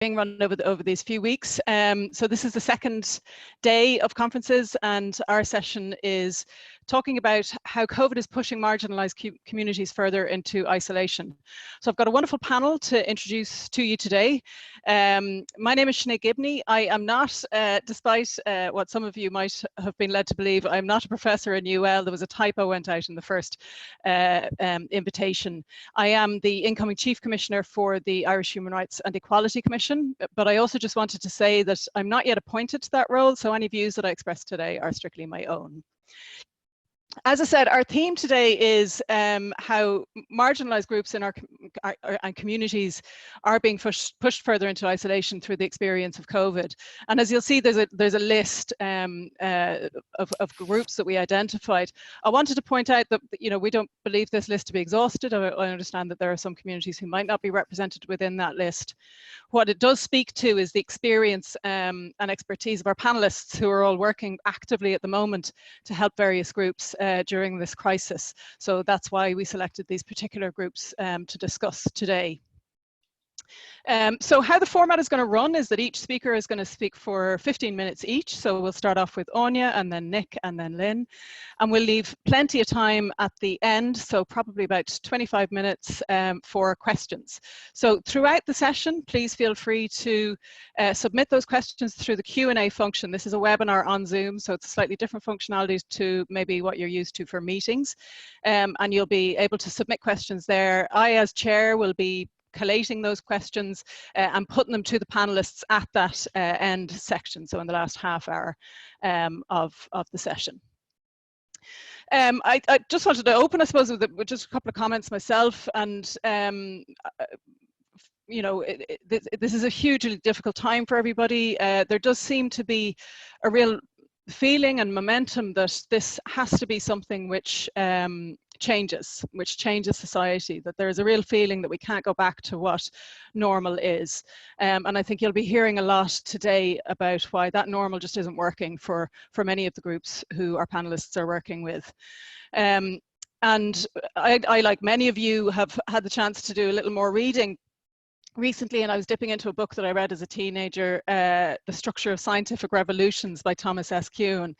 being run over these few weeks. So this is the second day of conferences, and our session is talking about how COVID is pushing marginalised communities further into isolation. So I've got a wonderful panel to introduce to you today. My name is Jenna Gibney. I am not, despite what some of you might have been led to believe, I'm not a professor in UL. There was a typo went out in the first invitation. I am the incoming Chief Commissioner for the Irish Human Rights and Equality Commission, but I also just wanted to say that I'm not yet appointed to that role, so any views that I express today are strictly my own. As I said, our theme today is how marginalised groups in our communities are being pushed further into isolation through the experience of COVID. And as you'll see, there's a list of groups that we identified. I wanted to point out that we don't believe this list to be exhausted. I understand that there are some communities who might not be represented within that list. What it does speak to is the experience and expertise of our panelists, who are all working actively at the moment to help various groups during this crisis. So that's why we selected these particular groups to discuss today. So how the format is going to run is that each speaker is going to speak for 15 minutes each. So we'll start off with Áine, and then Nick, and then Lynn. And we'll leave plenty of time at the end, so probably about 25 minutes for questions. So throughout the session, please feel free to submit those questions through the Q&A function. This is a webinar on Zoom, so it's slightly different functionalities to maybe what you're used to for meetings. And you'll be able to submit questions there. I, as chair, will be collating those questions and putting them to the panelists at that end section, so in the last half hour of the session. I just wanted to open, I suppose, with just a couple of comments myself. And this is a hugely difficult time for everybody. There does seem to be a real feeling and momentum that this has to be something which changes society, that there's a real feeling that we can't go back to what normal is. And I think you'll be hearing a lot today about why that normal just isn't working for many of the groups who our panelists are working with. And I, like many of you, have had the chance to do a little more reading recently, and I was dipping into a book that I read as a teenager, The Structure of Scientific Revolutions by Thomas S. Kuhn.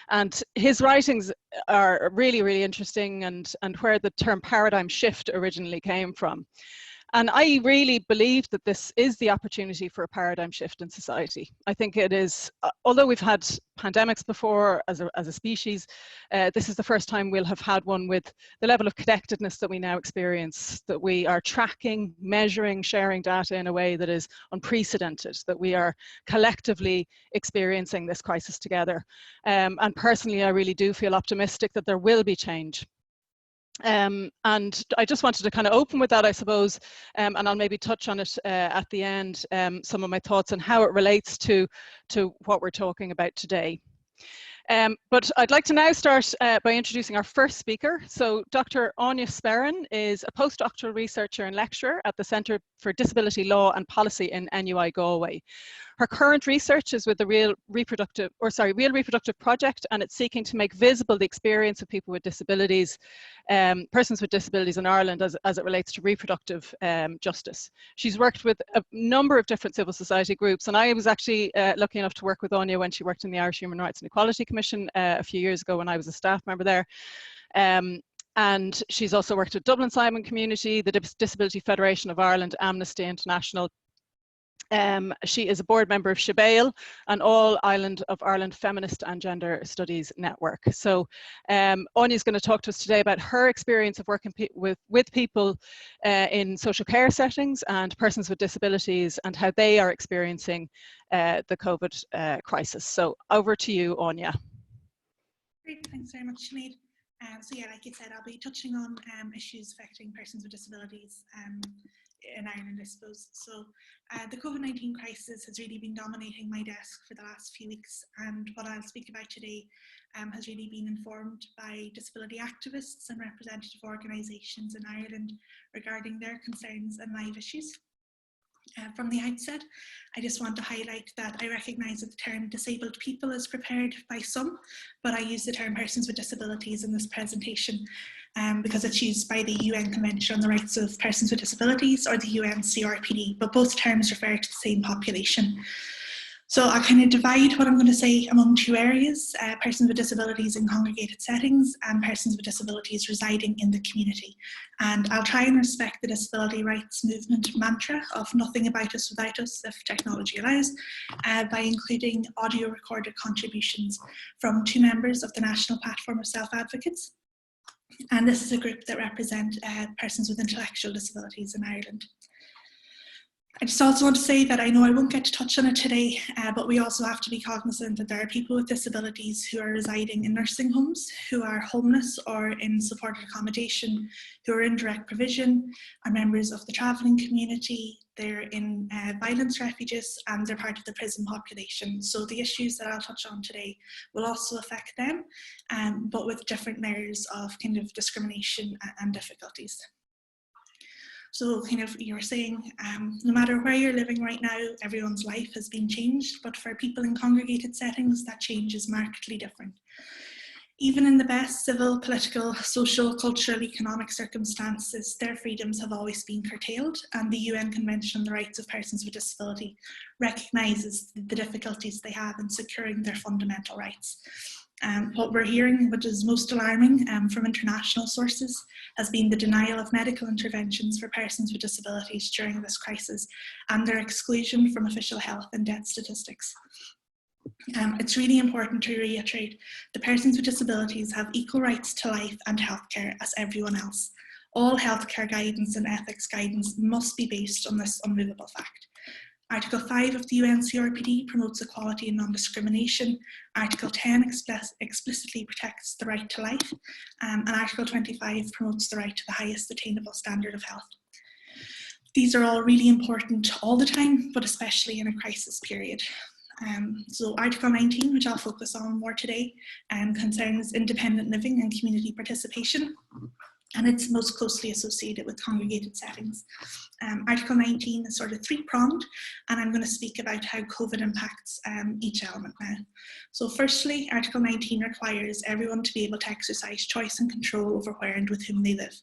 And his writings are really, really interesting, and where the term paradigm shift originally came from. And I really believe that this is the opportunity for a paradigm shift in society. I think it is, although we've had pandemics before as a species, this is the first time we'll have had one with the level of connectedness that we now experience, that we are tracking, measuring, sharing data in a way that is unprecedented, that we are collectively experiencing this crisis together. And personally, I really do feel optimistic that there will be change. And I just wanted to kind of open with that, I suppose, and I'll maybe touch on it at the end, some of my thoughts on how it relates to what we're talking about today. But I'd like to now start by introducing our first speaker. So Dr. Áine Sperrin is a postdoctoral researcher and lecturer at the Centre for Disability Law and Policy in NUIG Galway. Her current research is with the Real Reproductive Project, and it's seeking to make visible the experience of people with disabilities, persons with disabilities in Ireland as it relates to reproductive justice. She's worked with a number of different civil society groups, and I was actually lucky enough to work with Áine when she worked in the Irish Human Rights and Equality Commission a few years ago when I was a staff member there. And she's also worked with Dublin Simon Community, the Disability Federation of Ireland, Amnesty International. She is a board member of Shabail, an All Island of Ireland Feminist and Gender Studies Network. So Áine is going to talk to us today about her experience of working with people in social care settings and persons with disabilities, and how they are experiencing the COVID crisis. So over to you, Áine. Great, thanks very much, Sinéad. So yeah, like you said, I'll be touching on issues affecting persons with disabilities in Ireland, I suppose. So the COVID-19 crisis has really been dominating my desk for the last few weeks, and what I'll speak about today has really been informed by disability activists and representative organisations in Ireland regarding their concerns and live issues. From the outset, I just want to highlight that I recognise that the term disabled people is prepared by some, but I use the term persons with disabilities in this presentation because it's used by the UN Convention on the Rights of Persons with Disabilities or the UN CRPD, but both terms refer to the same population. So I'll kind of divide what I'm going to say among two areas, persons with disabilities in congregated settings and persons with disabilities residing in the community. And I'll try and respect the disability rights movement mantra of nothing about us without us, if technology allows, by including audio recorded contributions from two members of the National Platform of Self-Advocates. And this is a group that represent persons with intellectual disabilities in Ireland. I just also want to say that I know I won't get to touch on it today, but we also have to be cognizant that there are people with disabilities who are residing in nursing homes, who are homeless or in supported accommodation, who are in direct provision, are members of the travelling community, they're in violence refuges, and they're part of the prison population. So the issues that I'll touch on today will also affect them, but with different layers of kind of discrimination and difficulties. So kind of you were saying, no matter where you're living right now, everyone's life has been changed, but for people in congregated settings, that change is markedly different. Even in the best civil, political, social, cultural, economic circumstances, their freedoms have always been curtailed, and the UN Convention on the Rights of Persons with Disability recognises the difficulties they have in securing their fundamental rights. What we're hearing, which is most alarming from international sources, has been the denial of medical interventions for persons with disabilities during this crisis and their exclusion from official health and death statistics. It's really important to reiterate that persons with disabilities have equal rights to life and healthcare as everyone else. All healthcare guidance and ethics guidance must be based on this unmovable fact. Article 5 of the UN CRPD promotes equality and non-discrimination. Article 10 explicitly protects the right to life, and Article 25 promotes the right to the highest attainable standard of health. These are all really important all the time, but especially in a crisis period. So Article 19, which I'll focus on more today, concerns independent living and community participation, and it's most closely associated with congregated settings. Article 19 is sort of three-pronged, and I'm going to speak about how COVID impacts each element now. So firstly, Article 19 requires everyone to be able to exercise choice and control over where and with whom they live.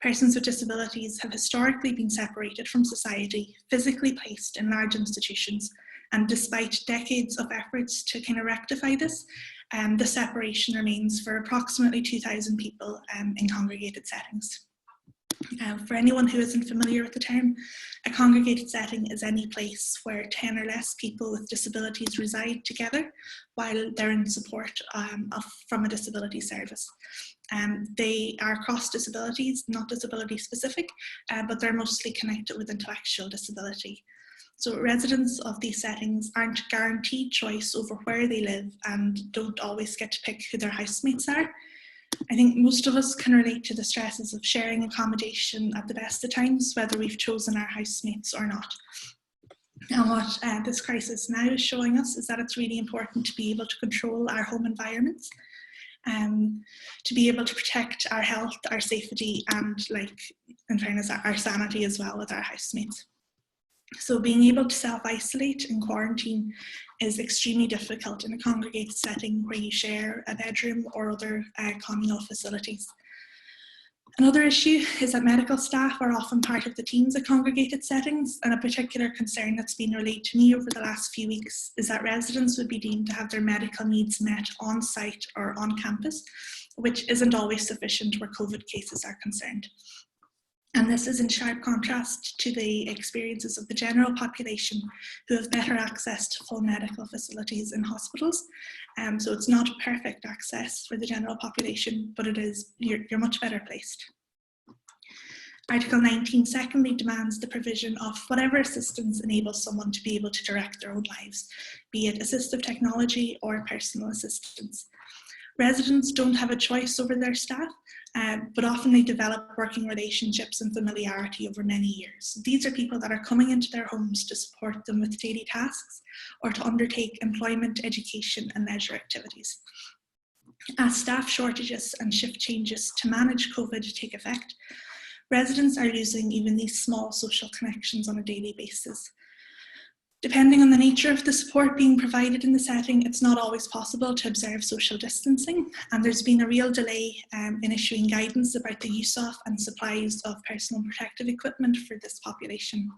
Persons with disabilities have historically been separated from society, physically placed in large institutions, and despite decades of efforts to kind of rectify this, the separation remains for approximately 2,000 people in congregated settings. For anyone who isn't familiar with the term, a congregated setting is any place where 10 or less people with disabilities reside together while they're in support from a disability service. They are cross disabilities, not disability specific, but they're mostly connected with intellectual disability. So residents of these settings aren't guaranteed choice over where they live and don't always get to pick who their housemates are. I think most of us can relate to the stresses of sharing accommodation at the best of times, whether we've chosen our housemates or not. And what this crisis now is showing us is that it's really important to be able to control our home environments, to be able to protect our health, our safety, and, like, in fairness, our sanity as well with our housemates. So being able to self-isolate and quarantine is extremely difficult in a congregated setting where you share a bedroom or other communal facilities. Another issue is that medical staff are often part of the teams at congregated settings, and a particular concern that's been relayed to me over the last few weeks is that residents would be deemed to have their medical needs met on site or on campus, which isn't always sufficient where COVID cases are concerned. And this is in sharp contrast to the experiences of the general population who have better access to full medical facilities in hospitals. So it's not perfect access for the general population, but it is, you're much better placed. Article 19 secondly demands the provision of whatever assistance enables someone to be able to direct their own lives, be it assistive technology or personal assistance. Residents don't have a choice over their staff, but often they develop working relationships and familiarity over many years. These are people that are coming into their homes to support them with daily tasks or to undertake employment, education and leisure activities. As staff shortages and shift changes to manage COVID take effect, residents are losing even these small social connections on a daily basis. Depending on the nature of the support being provided in the setting, it's not always possible to observe social distancing, and there's been a real delay in issuing guidance about the use of and supplies of personal protective equipment for this population.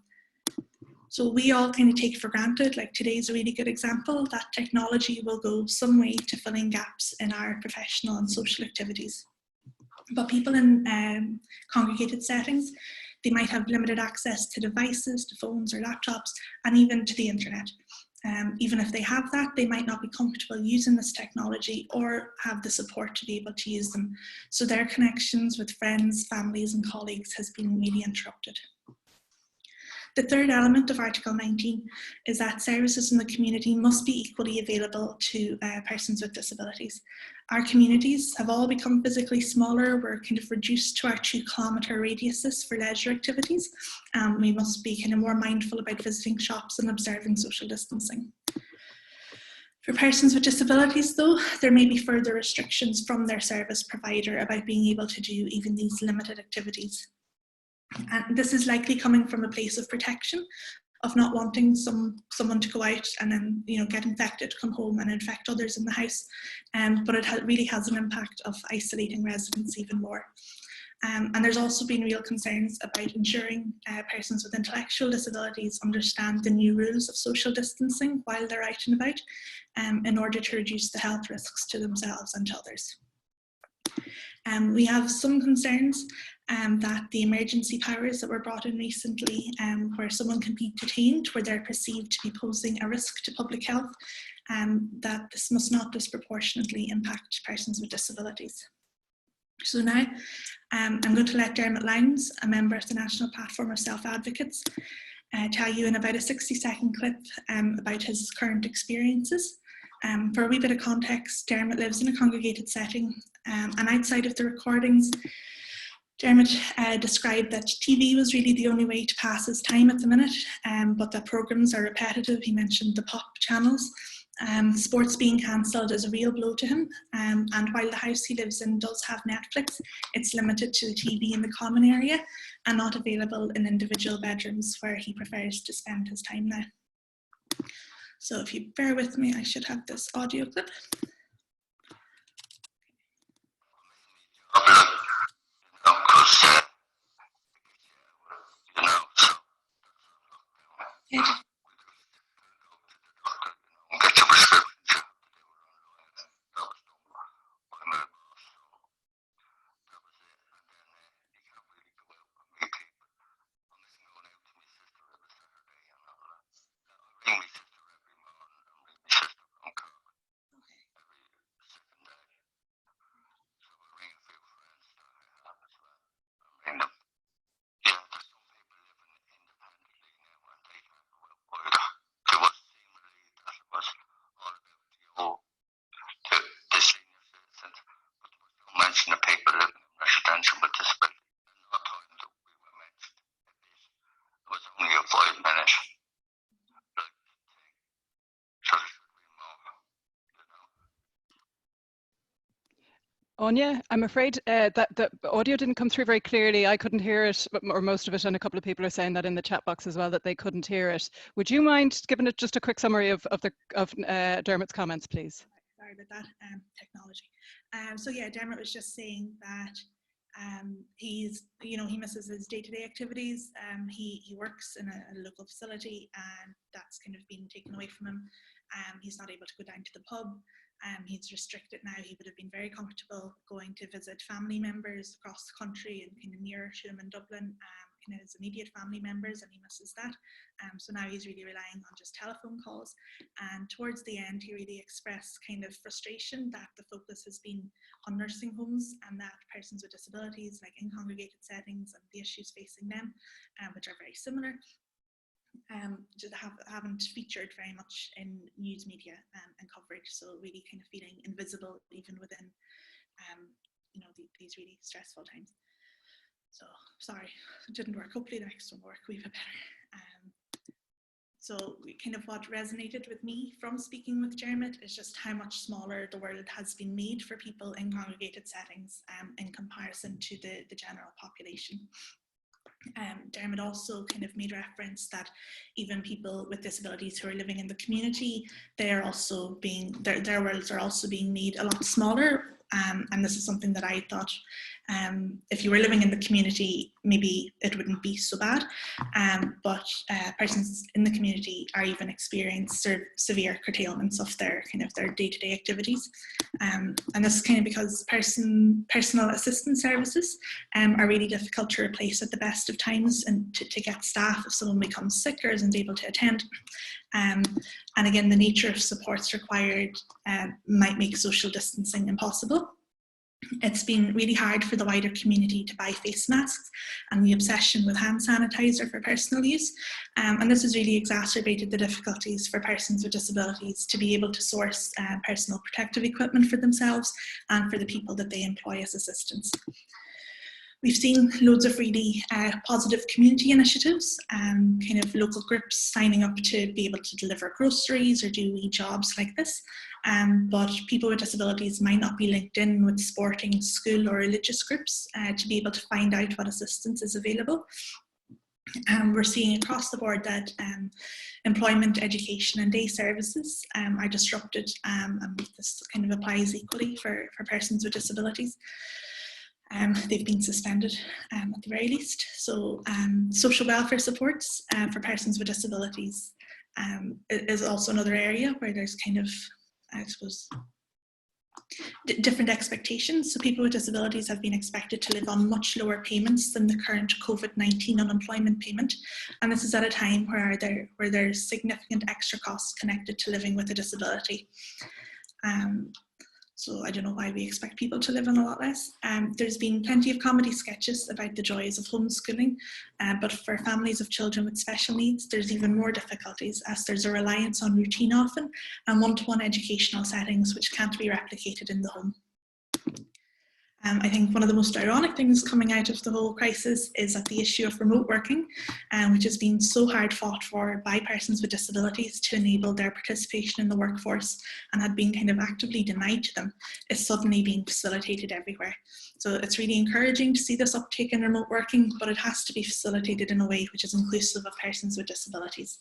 So we all kind of take for granted, like today's a really good example, that technology will go some way to filling gaps in our professional and social activities. But people in congregated settings, they might have limited access to devices, to phones or laptops, and even to the internet. Even if they have that, they might not be comfortable using this technology or have the support to be able to use them. So their connections with friends, families and colleagues has been really interrupted. The third element of Article 19 is that services in the community must be equally available to persons with disabilities. Our communities have all become physically smaller. We're kind of reduced to our 2-kilometre radiuses for leisure activities. We must be kind of more mindful about visiting shops and observing social distancing. For persons with disabilities though, there may be further restrictions from their service provider about being able to do even these limited activities. And this is likely coming from a place of protection, of not wanting someone to go out and then get infected, come home and infect others in the house. But it really has an impact of isolating residents even more. And there's also been real concerns about ensuring persons with intellectual disabilities understand the new rules of social distancing while they're out and about, in order to reduce the health risks to themselves and to others. We have some concerns that the emergency powers that were brought in recently, where someone can be detained where they're perceived to be posing a risk to public health, that this must not disproportionately impact persons with disabilities. So now I'm going to let Dermot Lowndes, a member of the National Platform of Self-Advocates, tell you in about a 60-second clip about his current experiences. For a wee bit of context, Dermot lives in a congregated setting, and outside of the recordings, Dermot described that TV was really the only way to pass his time at the minute, but that programmes are repetitive. He mentioned the pop channels. Sports being cancelled is a real blow to him, and while the house he lives in does have Netflix, it's limited to the TV in the common area and not available in individual bedrooms where he prefers to spend his time now. So if you bear with me, I should have this audio clip. Áine, I'm afraid that the audio didn't come through very clearly. I couldn't hear it, or most of it, and a couple of people are saying that in the chat box as well, that they couldn't hear it. Would you mind giving it just a quick summary of Dermot's comments, please? Sorry about that, technology. So yeah, Dermot was just saying that he misses his day-to-day activities. He works in a local facility, and that's kind of been taken away from him. He's not able to go down to the pub. He's restricted now. He would have been very comfortable going to visit family members across the country and kind of nearer to him in Dublin, kind of his immediate family members, and he misses that. So now he's really relying on just telephone calls. And towards the end, he really expressed kind of frustration that the focus has been on nursing homes and that persons with disabilities, like in congregated settings and the issues facing them, which are very similar, just haven't featured very much in news media and coverage, so really kind of feeling invisible even within these really stressful times. So sorry, it didn't work. Hopefully the next one will work a wee bit better. So kind of what resonated with me from speaking with Dermot is just how much smaller the world has been made for people in congregated settings in comparison to the general population. Dermot also kind of made reference that even people with disabilities who are living in the community, they are also being, their worlds are also being made a lot smaller. And this is something that I thought, if you were living in the community, maybe it wouldn't be so bad. But persons in the community are even experiencing severe curtailments of their day-to-day activities. And this is kind of because personal assistance services are really difficult to replace at the best of times, and to get staff if someone becomes sick or isn't able to attend. And again, the nature of supports required might make social distancing impossible. It's been really hard for the wider community to buy face masks, and the obsession with hand sanitizer for personal use. And this has really exacerbated the difficulties for persons with disabilities to be able to source personal protective equipment for themselves and for the people that they employ as assistants. We've seen loads of really positive community initiatives, kind of local groups signing up to be able to deliver groceries or do wee jobs like this. But people with disabilities might not be linked in with sporting, school or religious groups to be able to find out what assistance is available. We're seeing across the board that employment, education and day services are disrupted, and this kind of applies equally for persons with disabilities. They've been suspended at the very least. So social welfare supports for persons with disabilities is also another area where there's kind of, I suppose, different expectations. So people with disabilities have been expected to live on much lower payments than the current COVID-19 unemployment payment. And this is at a time where there's significant extra costs connected to living with a disability. So I don't know why we expect people to live on a lot less. There's been plenty of comedy sketches about the joys of homeschooling, but for families of children with special needs, there's even more difficulties, as there's a reliance on routine often and one-to-one educational settings which can't be replicated in the home. I think one of the most ironic things coming out of the whole crisis is that the issue of remote working, which has been so hard fought for by persons with disabilities to enable their participation in the workforce and had been kind of actively denied to them, is suddenly being facilitated everywhere. So it's really encouraging to see this uptake in remote working, but it has to be facilitated in a way which is inclusive of persons with disabilities.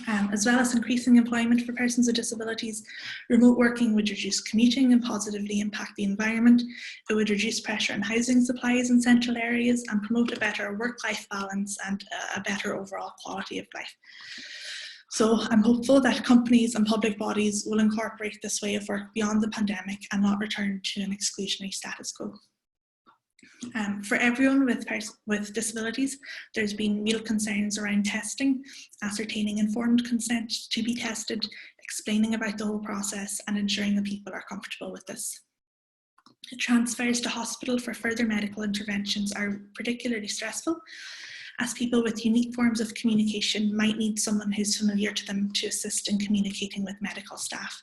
As well as increasing employment for persons with disabilities, remote working would reduce commuting and positively impact the environment. It would reduce pressure on housing supplies in central areas and promote a better work-life balance and a better overall quality of life. So I'm hopeful that companies and public bodies will incorporate this way of work beyond the pandemic and not return to an exclusionary status quo. For everyone with disabilities, there's been real concerns around testing, ascertaining informed consent to be tested, explaining about the whole process and ensuring that people are comfortable with this. Transfers to hospital for further medical interventions are particularly stressful, as people with unique forms of communication might need someone who's familiar to them to assist in communicating with medical staff.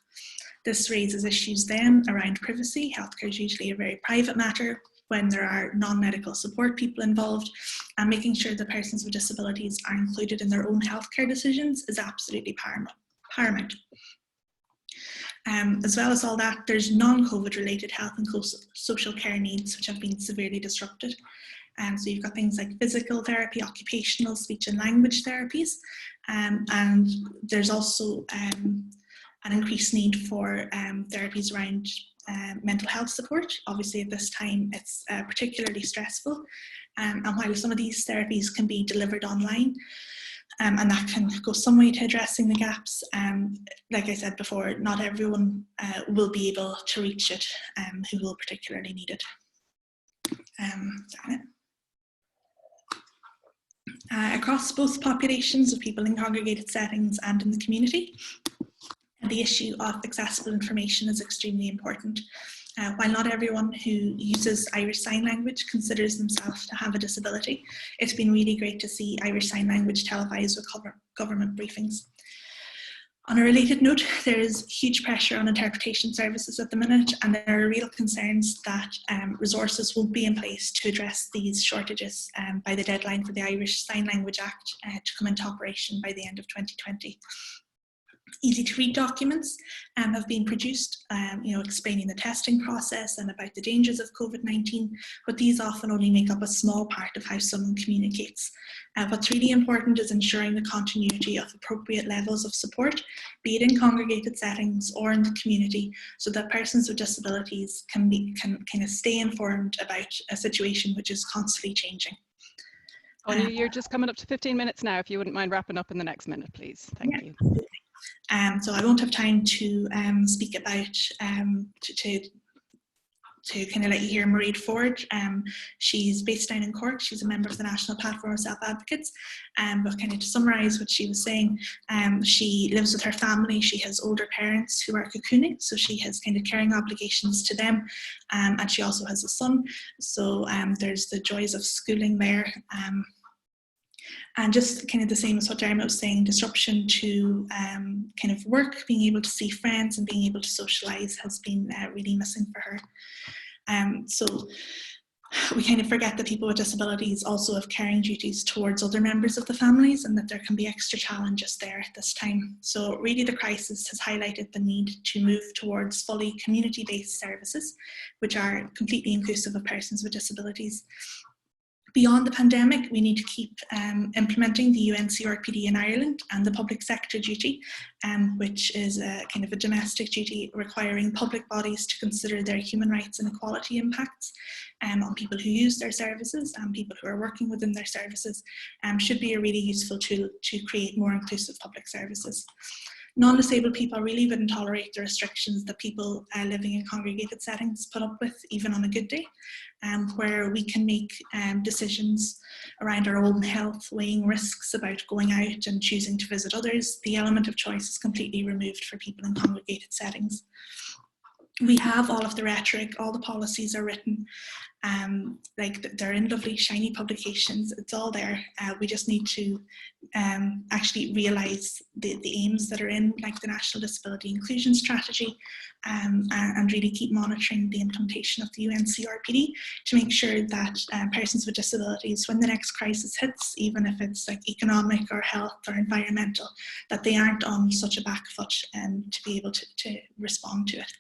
This raises issues then around privacy. Healthcare is usually a very private matter when there are non-medical support people involved, and making sure that persons with disabilities are included in their own healthcare decisions is absolutely paramount. As well as all that, there's non-COVID related health and social care needs which have been severely disrupted. So you've got things like physical therapy, occupational, speech and language therapies, and there's also an increased need for therapies around mental health support. Obviously at this time it's particularly stressful, and while some of these therapies can be delivered online, and that can go some way to addressing the gaps, like I said before, not everyone will be able to reach it who will particularly need it. Across both populations of people in congregated settings and in the community, the issue of accessible information is extremely important. While not everyone who uses Irish Sign Language considers themselves to have a disability, it's been really great to see Irish Sign Language televised with government briefings. On a related note, there is huge pressure on interpretation services at the minute, and there are real concerns that resources won't be in place to address these shortages by the deadline for the Irish Sign Language Act to come into operation by the end of 2020. Easy to read documents have been produced, explaining the testing process and about the dangers of COVID-19, but these often only make up a small part of how someone communicates. What's really important is ensuring the continuity of appropriate levels of support, be it in congregated settings or in the community, so that persons with disabilities can kind of stay informed about a situation which is constantly changing. Áine, you're just coming up to 15 minutes now. If you wouldn't mind wrapping up in the next minute, please. Thank you. Absolutely. So I won't have time to speak about, to kind of let you hear Mairead Ford. She's based down in Cork. She's a member of the National Platform of Self-Advocates. But kind of to summarise what she was saying, she lives with her family. She has older parents who are cocooning, so she has kind of caring obligations to them. And she also has a son. So there's the joys of schooling there. And just kind of the same as what Dermot was saying, disruption to kind of work, being able to see friends and being able to socialise has been really missing for her. So we kind of forget that people with disabilities also have caring duties towards other members of the families, and that there can be extra challenges there at this time. So really the crisis has highlighted the need to move towards fully community-based services, which are completely inclusive of persons with disabilities. Beyond the pandemic, we need to keep implementing the UNCRPD in Ireland and the public sector duty, which is a kind of a domestic duty requiring public bodies to consider their human rights and equality impacts on people who use their services and people who are working within their services, should be a really useful tool to create more inclusive public services. Non-disabled people really wouldn't tolerate the restrictions that people living in congregated settings put up with, even on a good day, where we can make decisions around our own health, weighing risks about going out and choosing to visit others. The element of choice is completely removed for people in congregated settings. We have all of the rhetoric, all the policies are written, like they're in lovely shiny publications, it's all there. We just need to actually realise the aims that are in like the National Disability Inclusion Strategy, and really keep monitoring the implementation of the UNCRPD to make sure that persons with disabilities, when the next crisis hits, even if it's like economic or health or environmental, that they aren't on such a back foot to be able to respond to it.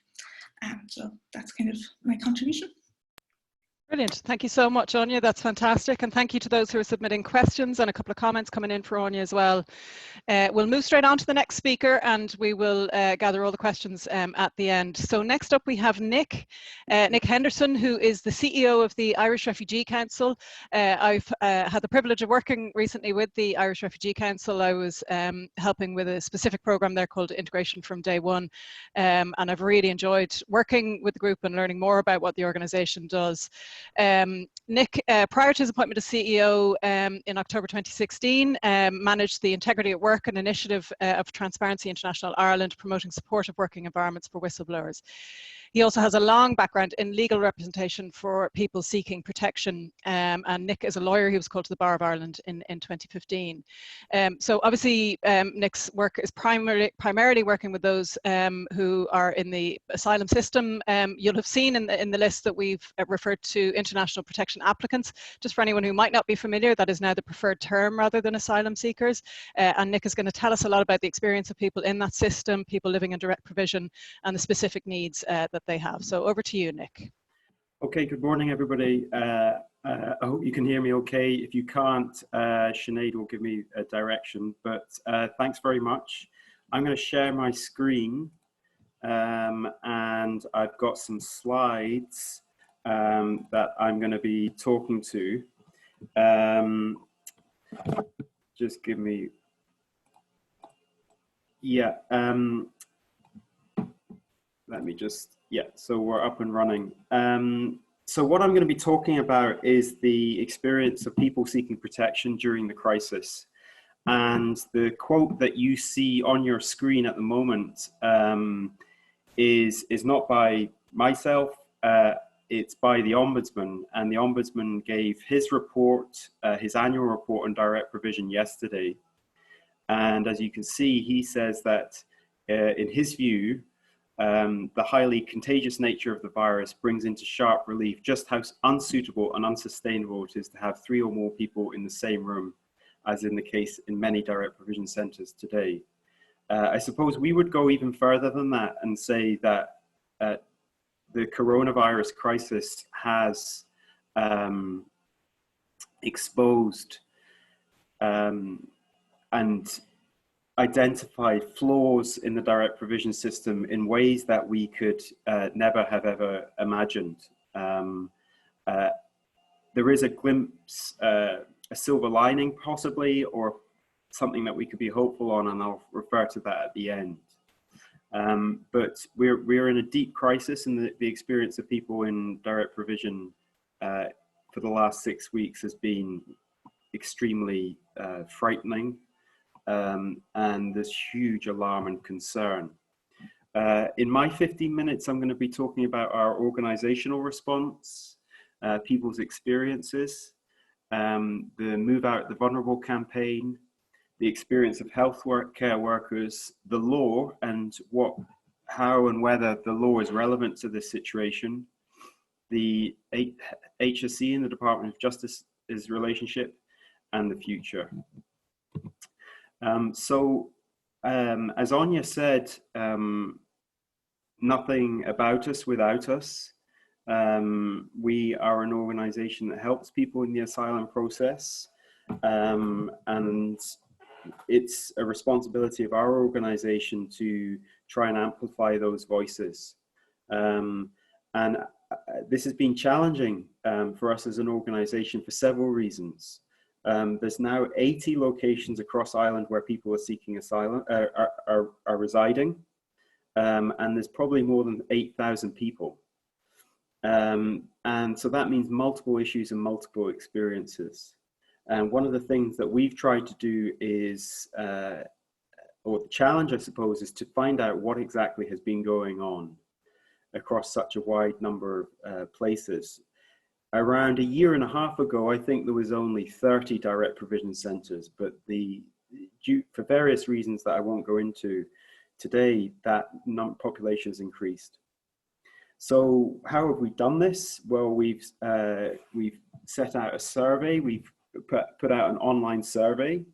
So that's kind of my contribution. Brilliant. Thank you so much, Áine. That's fantastic. And thank you to those who are submitting questions, and a couple of comments coming in for Áine as well. We'll move straight on to the next speaker, and we will gather all the questions at the end. So next up we have Nick Henderson, who is the CEO of the Irish Refugee Council. I've had the privilege of working recently with the Irish Refugee Council. I was helping with a specific programme there called Integration from Day One, and I've really enjoyed working with the group and learning more about what the organisation does. Nick, prior to his appointment as CEO in October 2016, managed the Integrity at Work, an initiative of Transparency International Ireland promoting supportive working environments for whistleblowers. He also has a long background in legal representation for people seeking protection, and Nick is a lawyer. He was called to the Bar of Ireland in 2015. So obviously Nick's work is primarily working with those who are in the asylum system. You'll have seen in the list that we've referred to international protection applicants. Just for anyone who might not be familiar, that is now the preferred term rather than asylum seekers. And Nick is going to tell us a lot about the experience of people in that system, people living in direct provision, and the specific needs that they have. So over to you, Nick. Okay, good morning, everybody. I hope you can hear me okay. If you can't, Sinéad will give me a direction, but thanks very much. I'm going to share my screen, and I've got some slides that I'm going to be talking to. Just give me, yeah, let me just, yeah, so we're up and running. So what I'm going to be talking about is the experience of people seeking protection during the crisis. And the quote that you see on your screen at the moment is not by myself, it's by the Ombudsman. And the Ombudsman gave his report, his annual report on direct provision yesterday. And as you can see, he says that in his view, the highly contagious nature of the virus brings into sharp relief just how unsuitable and unsustainable it is to have 3 or more people in the same room, as in the case in many direct provision centres today. I suppose we would go even further than that and say that the coronavirus crisis has exposed and identified flaws in the direct provision system in ways that we could never have ever imagined. There is a glimpse, a silver lining possibly, or something that we could be hopeful on, and I'll refer to that at the end. But we're in a deep crisis, and the experience of people in direct provision for the last 6 weeks has been extremely frightening, and there's huge alarm and concern. In my 15 minutes, I'm going to be talking about our organizational response, people's experiences, the Move Out the Vulnerable campaign, the experience of care workers, the law, and how and whether the law is relevant to this situation, the HSE and the Department of Justice's relationship, and the future. As Áine said, nothing about us without us. We are an organization that helps people in the asylum process, and it's a responsibility of our organization to try and amplify those voices. This has been challenging for us as an organization for several reasons. There's now 80 locations across Ireland where people are seeking asylum, are residing, and there's probably more than 8,000 people. And so that means multiple issues and multiple experiences. And one of the things that we've tried to do is, or the challenge, I suppose, is to find out what exactly has been going on across such a wide number of places. Around a year and a half ago, I think there was only 30 direct provision centres, but for various reasons that I won't go into today, that population has increased. So how have we done this? Well, we've set out a survey. We've put out an online survey.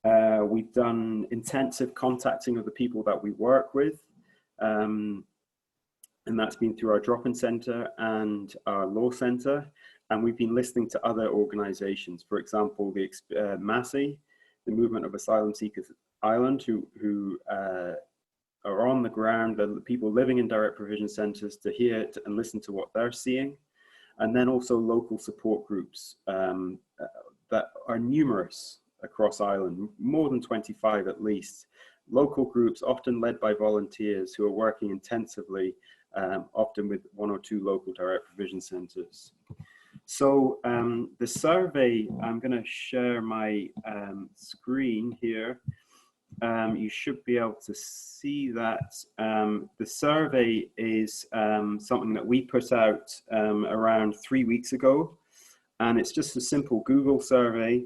We've done intensive contacting of the people that we work with. And that's been through our drop-in centre and our law centre. And we've been listening to other organisations, for example, the MASI, the Movement of Asylum Seekers Ireland, who are on the ground, the people living in direct provision centres, to hear and listen to what they're seeing. And then also local support groups that are numerous across Ireland, more than 25 at least. Local groups, often led by volunteers who are working intensively, often with 1 or 2 local direct provision centres. So the survey, I'm going to share my screen here. You should be able to see that. The survey is something that we put out around 3 weeks ago, and it's just a simple Google survey,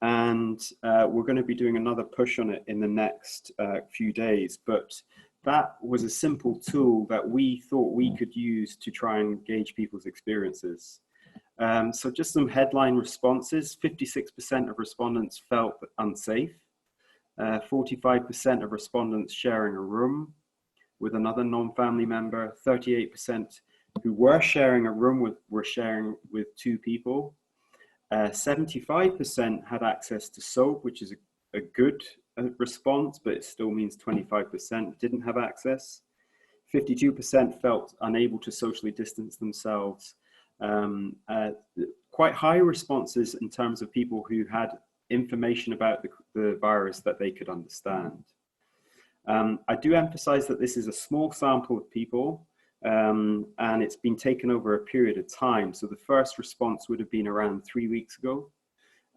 and we're going to be doing another push on it in the next few days. But that was a simple tool that we thought we could use to try and gauge people's experiences. So just some headline responses. 56% of respondents felt unsafe. 45% of respondents sharing a room with another non-family member. 38% who were sharing a room were sharing with 2 people. 75% had access to soap, which is a good response, but it still means 25% didn't have access. 52% felt unable to socially distance themselves. Quite high responses in terms of people who had information about the virus that they could understand. I do emphasize that this is a small sample of people, and it's been taken over a period of time. So the first response would have been around 3 weeks ago,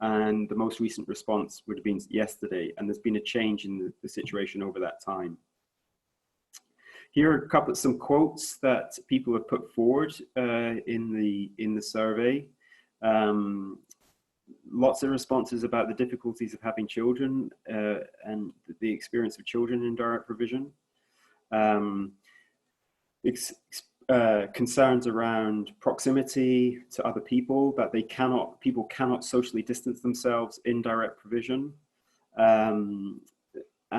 and the most recent response would have been yesterday, and there's been a change in the situation over that time. Here are some quotes that people have put forward in the survey. Lots of responses about the difficulties of having children and the experience of children in direct provision. concerns around proximity to other people, that people cannot socially distance themselves in direct provision, and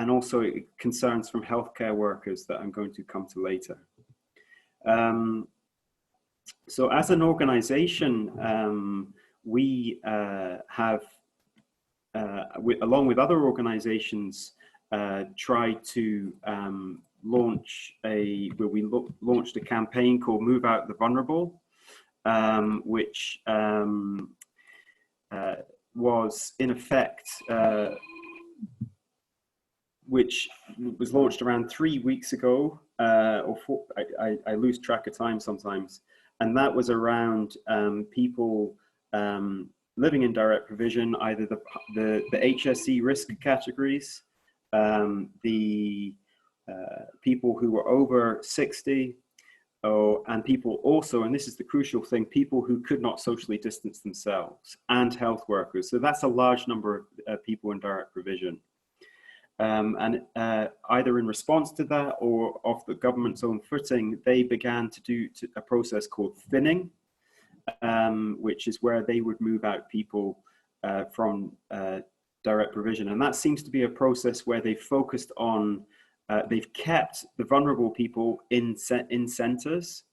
also concerns from healthcare workers that I'm going to come to later. So as an organization, we have, along with other organizations, tried to launched a campaign called Move Out the Vulnerable, which was in effect, which was launched around 3 weeks ago, or 4, I lose track of time sometimes, and that was around people living in direct provision, either the HSE risk categories, people who were over 60, and people also, and this is the crucial thing, people who could not socially distance themselves, and health workers. So that's a large number of people in direct provision. And either in response to that or off the government's own footing, they began to do a process called thinning, which is where they would move out people from direct provision. And that seems to be a process where they focused on, they've kept the vulnerable people in centres,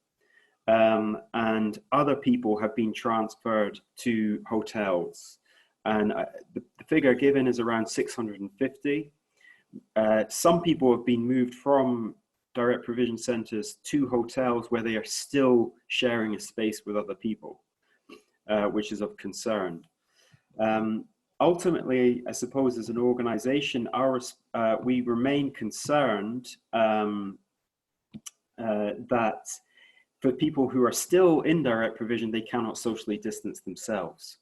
and other people have been transferred to hotels. And the figure given is around 650. Some people have been moved from direct provision centres to hotels where they are still sharing a space with other people, which is of concern. Ultimately, I suppose as an organisation, we remain concerned that for people who are still in direct provision, they cannot socially distance themselves.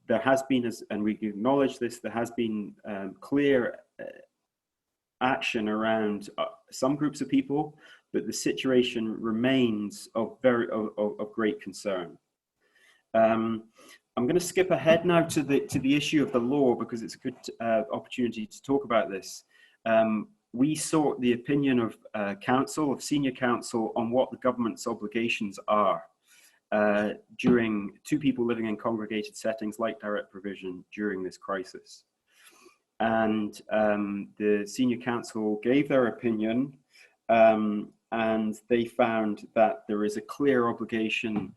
There has been, and we acknowledge this, there has been clear action around some groups of people, but the situation remains of great concern. I'm going to skip ahead now to the issue of the law, because it's a good opportunity to talk about this. We sought the opinion of senior counsel, on what the government's obligations are to people living in congregated settings like direct provision during this crisis. And the senior counsel gave their opinion, and they found that there is a clear obligation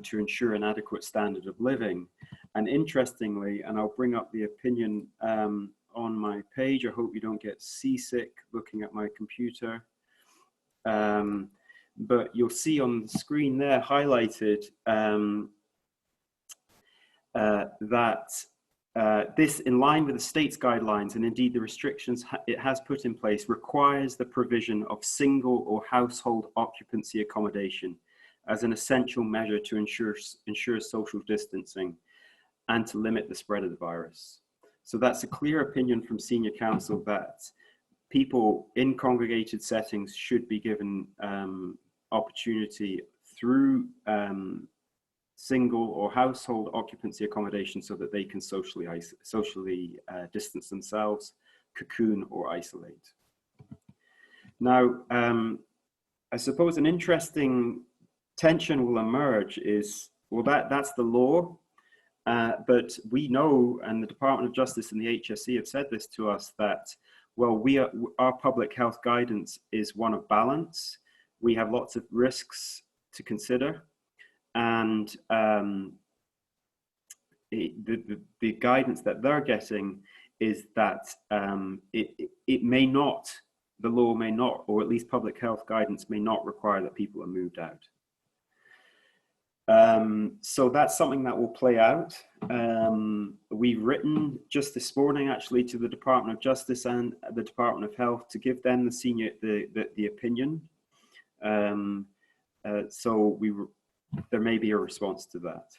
to ensure an adequate standard of living. And interestingly, and I'll bring up the opinion on my page, I hope you don't get seasick looking at my computer. But you'll see on the screen there highlighted that this, in line with the state's guidelines and indeed the restrictions it has put in place, requires the provision of single or household occupancy accommodation as an essential measure to ensure social distancing and to limit the spread of the virus. So that's a clear opinion from senior counsel that people in congregated settings should be given opportunity through single or household occupancy accommodation so that they can socially distance themselves, cocoon or isolate. Now, I suppose an interesting tension will emerge is, well, that's the law, but we know, and the Department of Justice and the HSE have said this to us, that, well, our public health guidance is one of balance. We have lots of risks to consider, and the guidance that they're getting is that it may not, the law may not, or at least public health guidance may not require that people are moved out. So that's something that will play out. We've written just this morning actually to the Department of Justice and the Department of Health to give them the opinion. So there may be a response to that.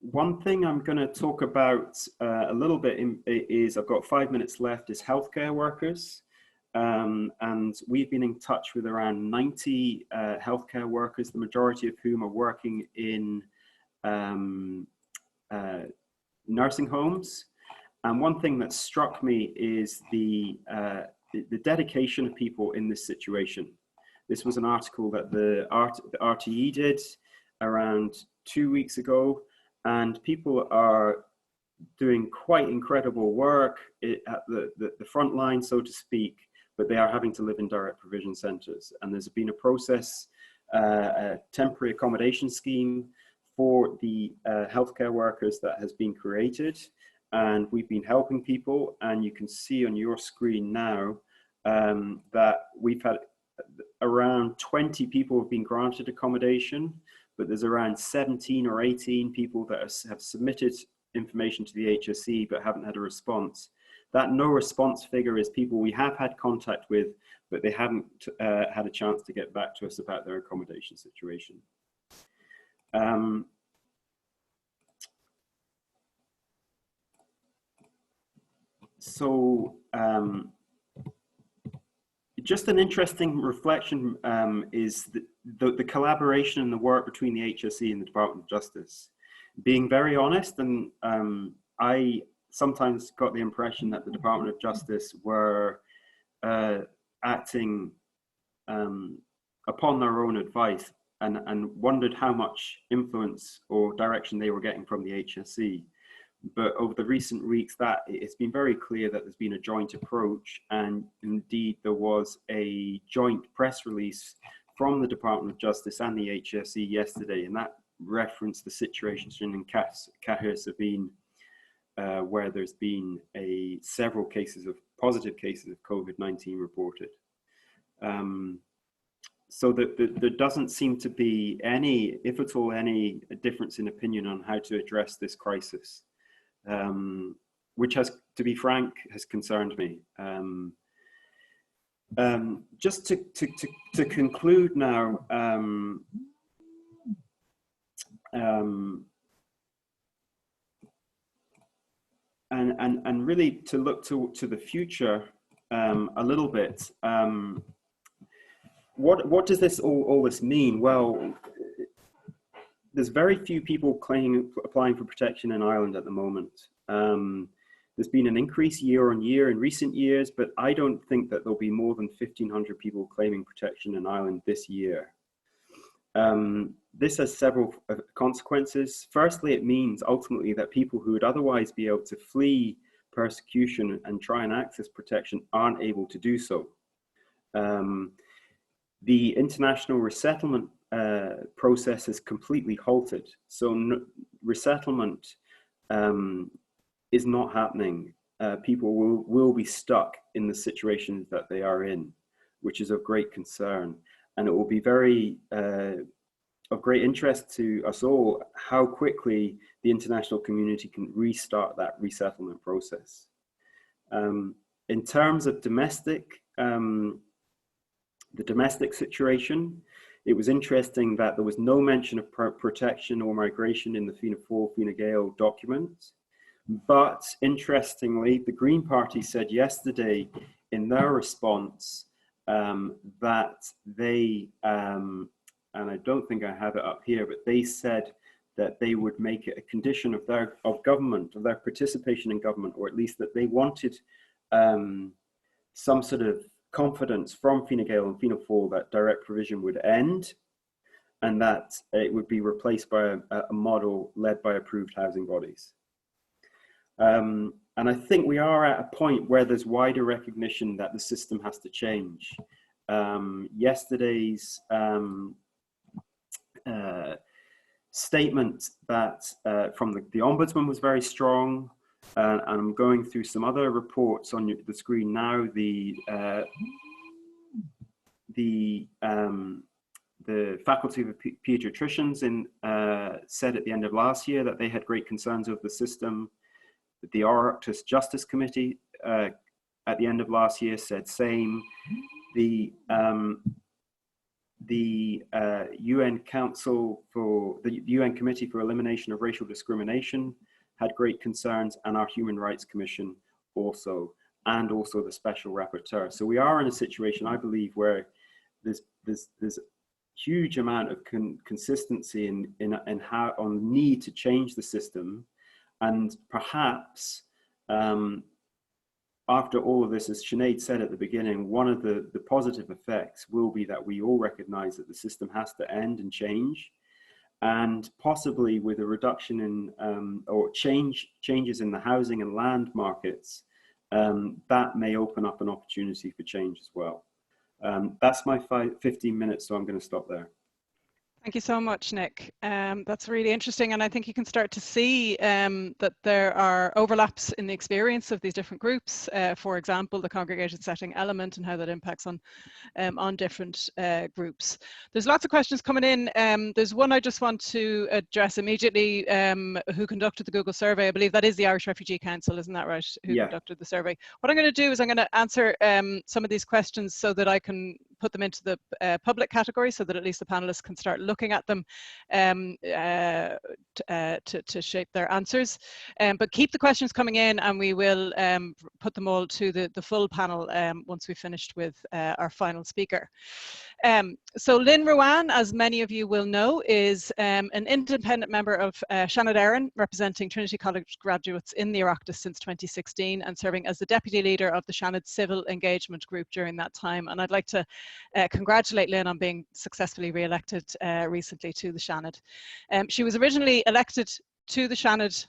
One thing I'm going to talk about a little bit is, I've got 5 minutes left, is healthcare workers. And we've been in touch with around 90 healthcare workers, the majority of whom are working in nursing homes. And one thing that struck me is the dedication of people in this situation. This was an article that the RTE did around 2 weeks ago, and people are doing quite incredible work at the front line, so to speak, but they are having to live in direct provision centres. And there's been a process, a temporary accommodation scheme for the healthcare workers that has been created, and we've been helping people. And you can see on your screen now that we've had around 20 people have been granted accommodation, but there's around 17 or 18 people that have submitted information to the HSE but haven't had a response. That no response figure is people we have had contact with, but they haven't had a chance to get back to us about their accommodation situation. Just an interesting reflection is the collaboration and the work between the HSE and the Department of Justice. Being very honest, and I sometimes got the impression that the Department of Justice were acting upon their own advice, and wondered how much influence or direction they were getting from the HSE. But over the recent weeks, it's been very clear that there's been a joint approach, and indeed there was a joint press release from the Department of Justice and the HSE yesterday, and that referenced the situation in Sabine, where there's been several positive cases of COVID-19 reported. So that there doesn't seem to be any, if at all, any difference in opinion on how to address this crisis. Which has, to be frank, has concerned me. Just to conclude now, and really to look to the future a little bit. What does this all this mean? Well, there's very few people applying for protection in Ireland at the moment. There's been an increase year on year in recent years, but I don't think that there'll be more than 1,500 people claiming protection in Ireland this year. This has several consequences. Firstly, it means ultimately that people who would otherwise be able to flee persecution and try and access protection aren't able to do so. The international resettlement process is completely halted. So resettlement is not happening. People will be stuck in the situations that they are in, which is of great concern. And it will be very of great interest to us all how quickly the international community can restart that resettlement process. In terms of the domestic situation, it was interesting that there was no mention of protection or migration in the Fianna Fáil, Fine Gael document. But interestingly, the Green Party said yesterday in their response that they, and I don't think I have it up here, but they said that they would make it a condition of their participation in government, or at least that they wanted some sort of confidence from Fine Gael and Fianna Fáil that direct provision would end, and that it would be replaced by a model led by approved housing bodies. And I think we are at a point where there's wider recognition that the system has to change. Yesterday's statement that from the Ombudsman was very strong. And I'm going through some other reports on the screen now. The Faculty of Paediatricians said at the end of last year that they had great concerns over the system. The Oireachtas Justice Committee at the end of last year said same. The UN Council for the UN Committee for Elimination of Racial Discrimination had great concerns, and our Human Rights Commission also, and also the Special Rapporteur. So we are in a situation, I believe, where there's huge amount of consistency in how on the need to change the system, and perhaps after all of this, as Sinead said at the beginning, one of the positive effects will be that we all recognize that the system has to end and change. And possibly with a reduction in or changes in the housing and land markets, that may open up an opportunity for change as well. That's my 15 minutes, so I'm going to stop there. Thank you so much, Nick. That's really interesting, and I think you can start to see that there are overlaps in the experience of these different groups. For example, the congregation setting element and how that impacts on different groups. There's lots of questions coming in. There's one I just want to address immediately. Who conducted the Google survey? I believe that is the Irish Refugee Council, isn't that right? Who conducted the survey? What I'm going to do is I'm going to answer some of these questions so that I can put them into the public category, so that at least the panelists can start looking at them to shape their answers. But keep the questions coming in, and we will put them all to the full panel once we've finished with our final speaker. So Lynn Rwan, as many of you will know, is an independent member of Sinéad Éireann, representing Trinity College graduates in the Oireachtas since 2016 and serving as the deputy leader of the Sinéad Civil Engagement Group during that time. And I'd like to congratulate Lynn on being successfully re-elected recently to the Sinéad. She was originally elected to the Sinéad.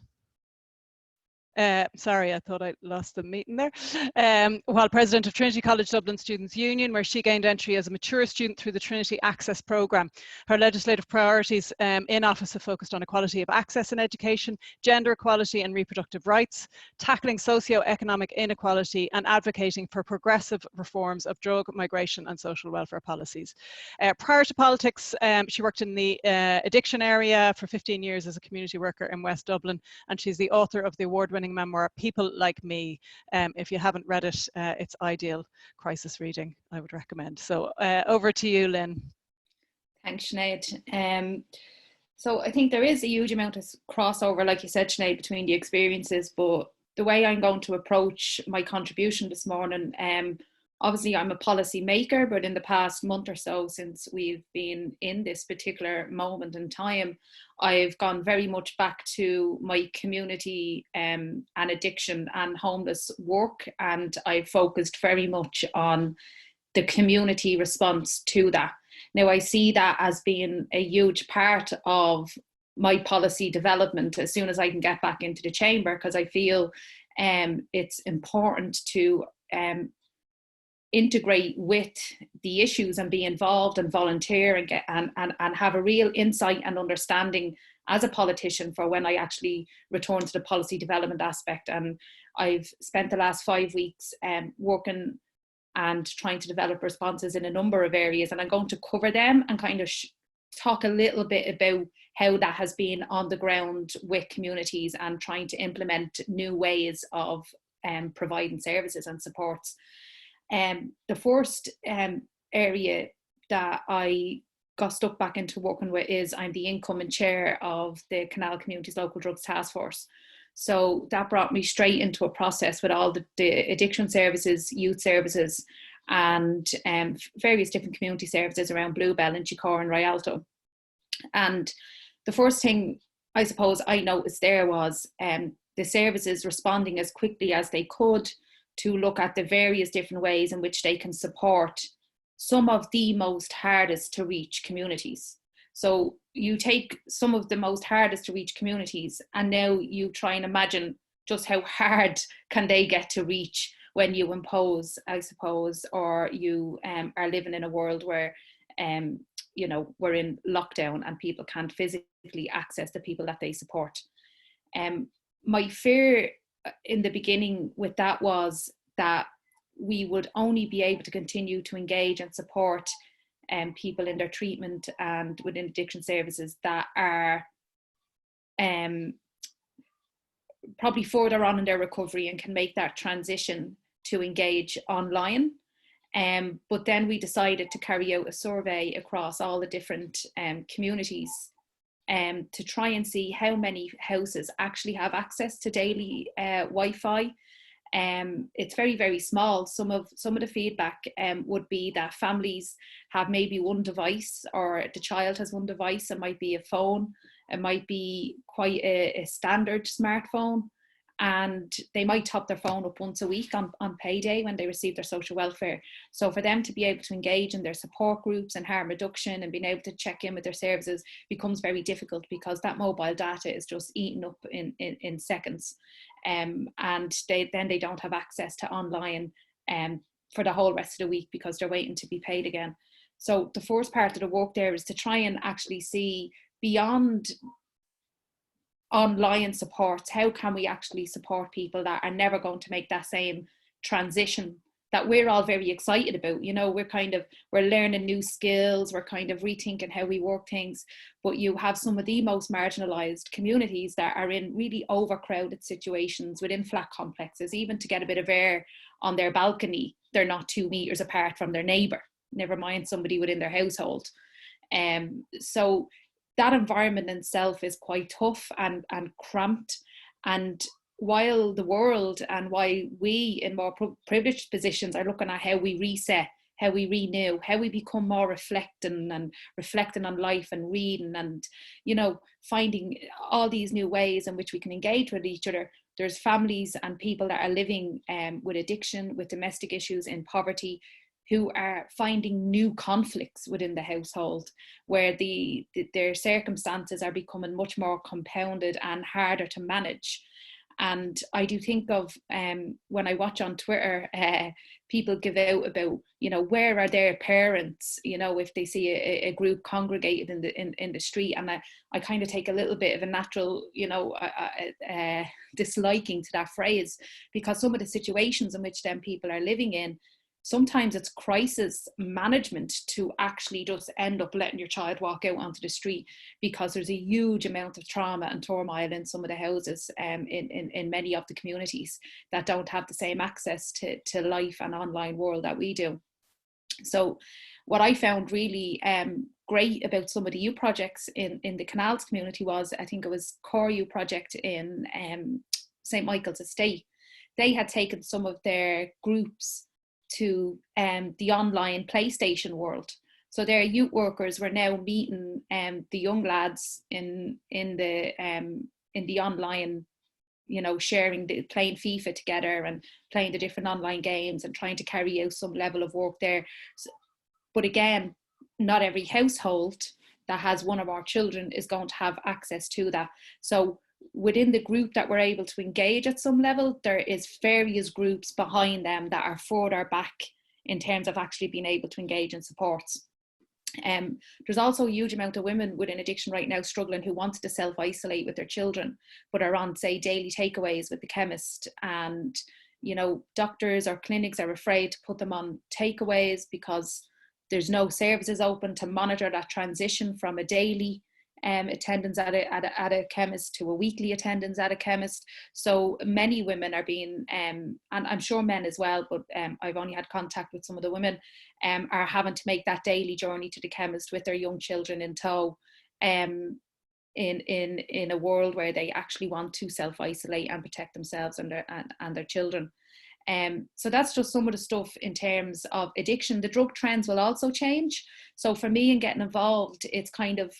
Sorry, I thought I lost the meeting there. While president of Trinity College Dublin Students' Union, where she gained entry as a mature student through the Trinity Access Programme. Her legislative priorities in office have focused on equality of access in education, gender equality and reproductive rights, tackling socio-economic inequality and advocating for progressive reforms of drug, migration and social welfare policies. Prior to politics, she worked in the addiction area for 15 years as a community worker in West Dublin, and she's the author of the award-winning memoir People Like Me. If you haven't read it, it's ideal crisis reading, I would recommend. So over to you, Lynn. Thanks, Sinead. So I think there is a huge amount of crossover, like you said, Sinead, between the experiences, but the way I'm going to approach my contribution this morning, obviously I'm a policy maker, but in the past month or so since we've been in this particular moment in time, I've gone very much back to my community and addiction and homeless work, and I've focused very much on the community response to that. Now I see that as being a huge part of my policy development as soon as I can get back into the chamber, because I feel it's important to integrate with the issues and be involved and volunteer and get and have a real insight and understanding as a politician for when I actually return to the policy development aspect. And I've spent the last 5 weeks working and trying to develop responses in a number of areas, and I'm going to cover them and kind of talk a little bit about how that has been on the ground with communities and trying to implement new ways of providing services and supports. The first area that I got stuck back into working with is I'm the incoming chair of the Canal Communities Local Drugs Task Force. So that brought me straight into a process with all the addiction services, youth services, and various different community services around Bluebell and Chicor and Rialto. And the first thing I suppose I noticed there was the services responding as quickly as they could to look at the various different ways in which they can support some of the most hardest to reach communities. So you take some of the most hardest to reach communities and now you try and imagine just how hard can they get to reach when you impose, I suppose, or you are living in a world where, you know, we're in lockdown and people can't physically access the people that they support. My fear in the beginning with that was that we would only be able to continue to engage and support people in their treatment and within addiction services that are probably further on in their recovery and can make that transition to engage online. But then we decided to carry out a survey across all the different communities to try and see how many houses actually have access to daily Wi-Fi. It's very, very small. Some of the feedback would be that families have maybe one device, or the child has one device. It might be a phone, it might be quite a standard smartphone, and they might top their phone up once a week on payday when they receive their social welfare. So for them to be able to engage in their support groups and harm reduction and being able to check in with their services becomes very difficult, because that mobile data is just eaten up in seconds. And they don't have access to online for the whole rest of the week because they're waiting to be paid again. So the first part of the work there is to try and actually see beyond online supports, how can we actually support people that are never going to make that same transition that we're all very excited about. You know, we're learning new skills, we're kind of rethinking how we work things, but you have some of the most marginalised communities that are in really overcrowded situations within flat complexes. Even to get a bit of air on their balcony, they're not 2 meters apart from their neighbour, never mind somebody within their household. So that environment in itself is quite tough and cramped. And while the world and why we in more privileged positions are looking at how we reset, how we renew, how we become more reflecting on life and reading and, you know, finding all these new ways in which we can engage with each other. There's families and people that are living with addiction, with domestic issues, in poverty, who are finding new conflicts within the household, where their circumstances are becoming much more compounded and harder to manage. And I do think of when I watch on Twitter, people give out about, you know, where are their parents, you know, if they see a group congregated in the street. And I kind of take a little bit of a natural, you know, disliking to that phrase, because some of the situations in which them people are living in, sometimes it's crisis management to actually just end up letting your child walk out onto the street, because there's a huge amount of trauma and turmoil in some of the houses in many of the communities that don't have the same access to life and online world that we do. So what I found really great about some of the youth projects in the Canals community was, I think it was Core Youth Project in St. Michael's Estate. They had taken some of their groups to the online PlayStation world. So their youth workers were now meeting the young lads in the online, you know, playing FIFA together and playing the different online games and trying to carry out some level of work there. But again, not every household that has one or more children is going to have access to that. So within the group that we're able to engage at some level, there is various groups behind them that are further back in terms of actually being able to engage in supports. There's also a huge amount of women within addiction right now struggling who wanted to self-isolate with their children, but are on, say, daily takeaways with the chemist. And, you know, doctors or clinics are afraid to put them on takeaways because there's no services open to monitor that transition from a daily attendance at a chemist to a weekly attendance at a chemist. So many women are being, and I'm sure men as well, but I've only had contact with some of the women, are having to make that daily journey to the chemist with their young children in tow, in a world where they actually want to self-isolate and protect themselves and their children. So that's just some of the stuff in terms of addiction. The drug trends will also change. So for me in getting involved, it's kind of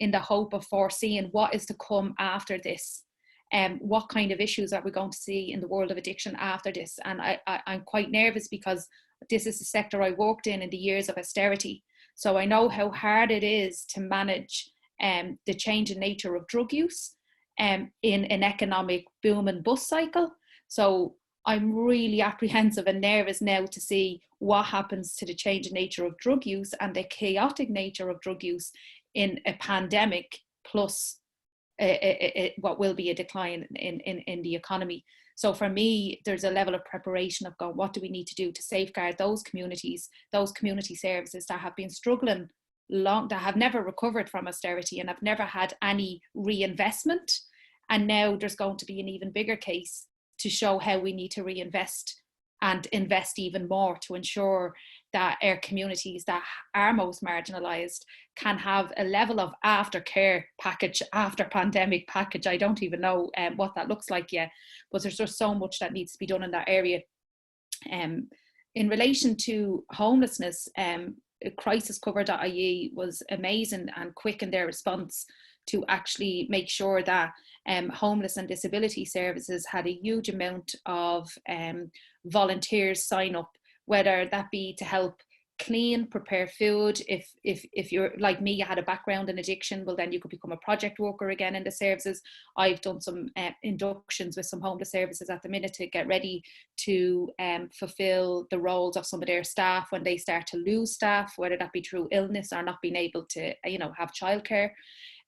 in the hope of foreseeing what is to come after this, and what kind of issues are we going to see in the world of addiction after this. And I'm quite nervous because this is the sector I worked in the years of austerity. So I know how hard it is to manage the changing nature of drug use in an economic boom and bust cycle. So I'm really apprehensive and nervous now to see what happens to the changing nature of drug use and the chaotic nature of drug use in a pandemic, plus what will be a decline in the economy. So for me, there's a level of preparation of going, what do we need to do to safeguard those communities, those community services that have been struggling long, that have never recovered from austerity and have never had any reinvestment. And now there's going to be an even bigger case to show how we need to reinvest and invest even more to ensure that our communities that are most marginalised can have a level of aftercare package, after pandemic package. I don't even know what that looks like yet, but there's just so much that needs to be done in that area. In relation to homelessness, crisiscover.ie was amazing and quick in their response to actually make sure that homeless and disability services had a huge amount of volunteers sign up, whether that be to help clean, prepare food. If you're like me, you had a background in addiction, well then you could become a project worker again in the services. I've done some inductions with some homeless services at the minute to get ready to fulfill the roles of some of their staff when they start to lose staff, whether that be through illness or not being able to have childcare.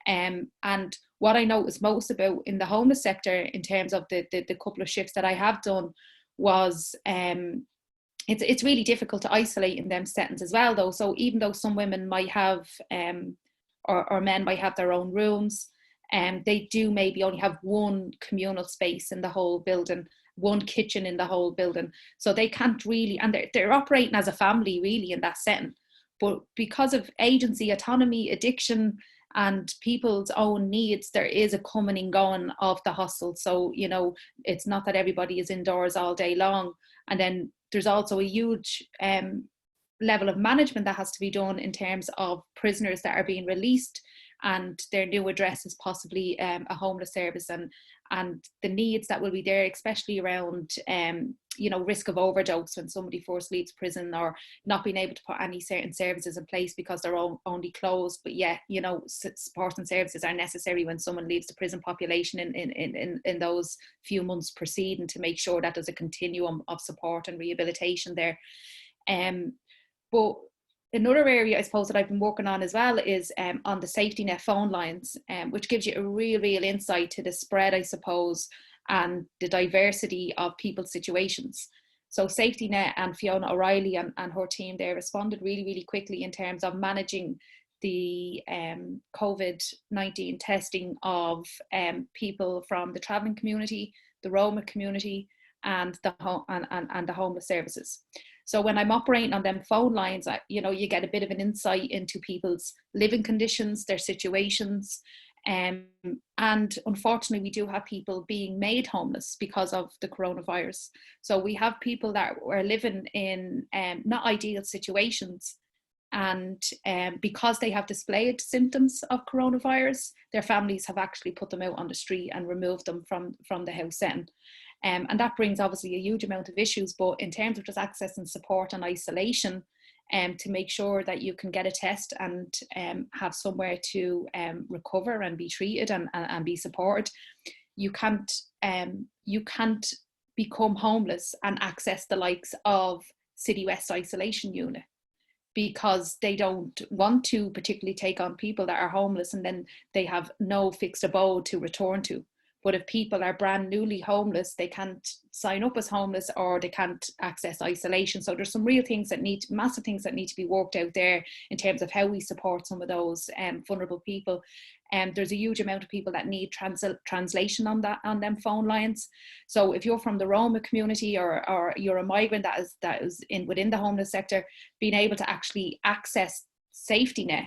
And what I noticed most about in the homeless sector in terms of the couple of shifts that I have done was it's really difficult to isolate in them settings as well, though. So even though some women might have or men might have their own rooms, they do maybe only have one communal space in the whole building, one kitchen in the whole building. So they can't really, and they're operating as a family really in that setting. But because of agency, autonomy, addiction, and people's own needs, there is a coming and going of the hostel. So, it's not that everybody is indoors all day long. And then there's also a huge level of management that has to be done in terms of prisoners that are being released and their new address is possibly a homeless service, and the needs that will be there, especially around risk of overdose when somebody first leaves prison, or not being able to put any certain services in place because they're only closed, but yet support and services are necessary when someone leaves the prison population in those few months preceding, to make sure that there's a continuum of support and rehabilitation there. But another area I suppose that I've been working on as well is on the safety net phone lines, which gives you a real insight to the spread, I suppose, and the diversity of people's situations. So Safety Net and Fiona O'Reilly and her team there responded really quickly in terms of managing the COVID-19 testing of people from the travelling community, the Roma community, and the homeless services. So when I'm operating on them phone lines, you get a bit of an insight into people's living conditions, their situations. And unfortunately, we do have people being made homeless because of the coronavirus. So we have people that are living in not ideal situations. And because they have displayed symptoms of coronavirus, their families have actually put them out on the street and removed them from the house setting. And that brings obviously a huge amount of issues, but in terms of just access and support and isolation, to make sure that you can get a test and have somewhere to recover and be treated and be supported, you can't become homeless and access the likes of City West Isolation Unit, because they don't want to particularly take on people that are homeless and then they have no fixed abode to return to. But if people are brand newly homeless, they can't sign up as homeless or they can't access isolation. So there's some real things massive things that need to be worked out there in terms of how we support some of those vulnerable people. And there's a huge amount of people that need translation on them phone lines. So if you're from the Roma community or you're a migrant that is within the homeless sector, being able to actually access Safety Net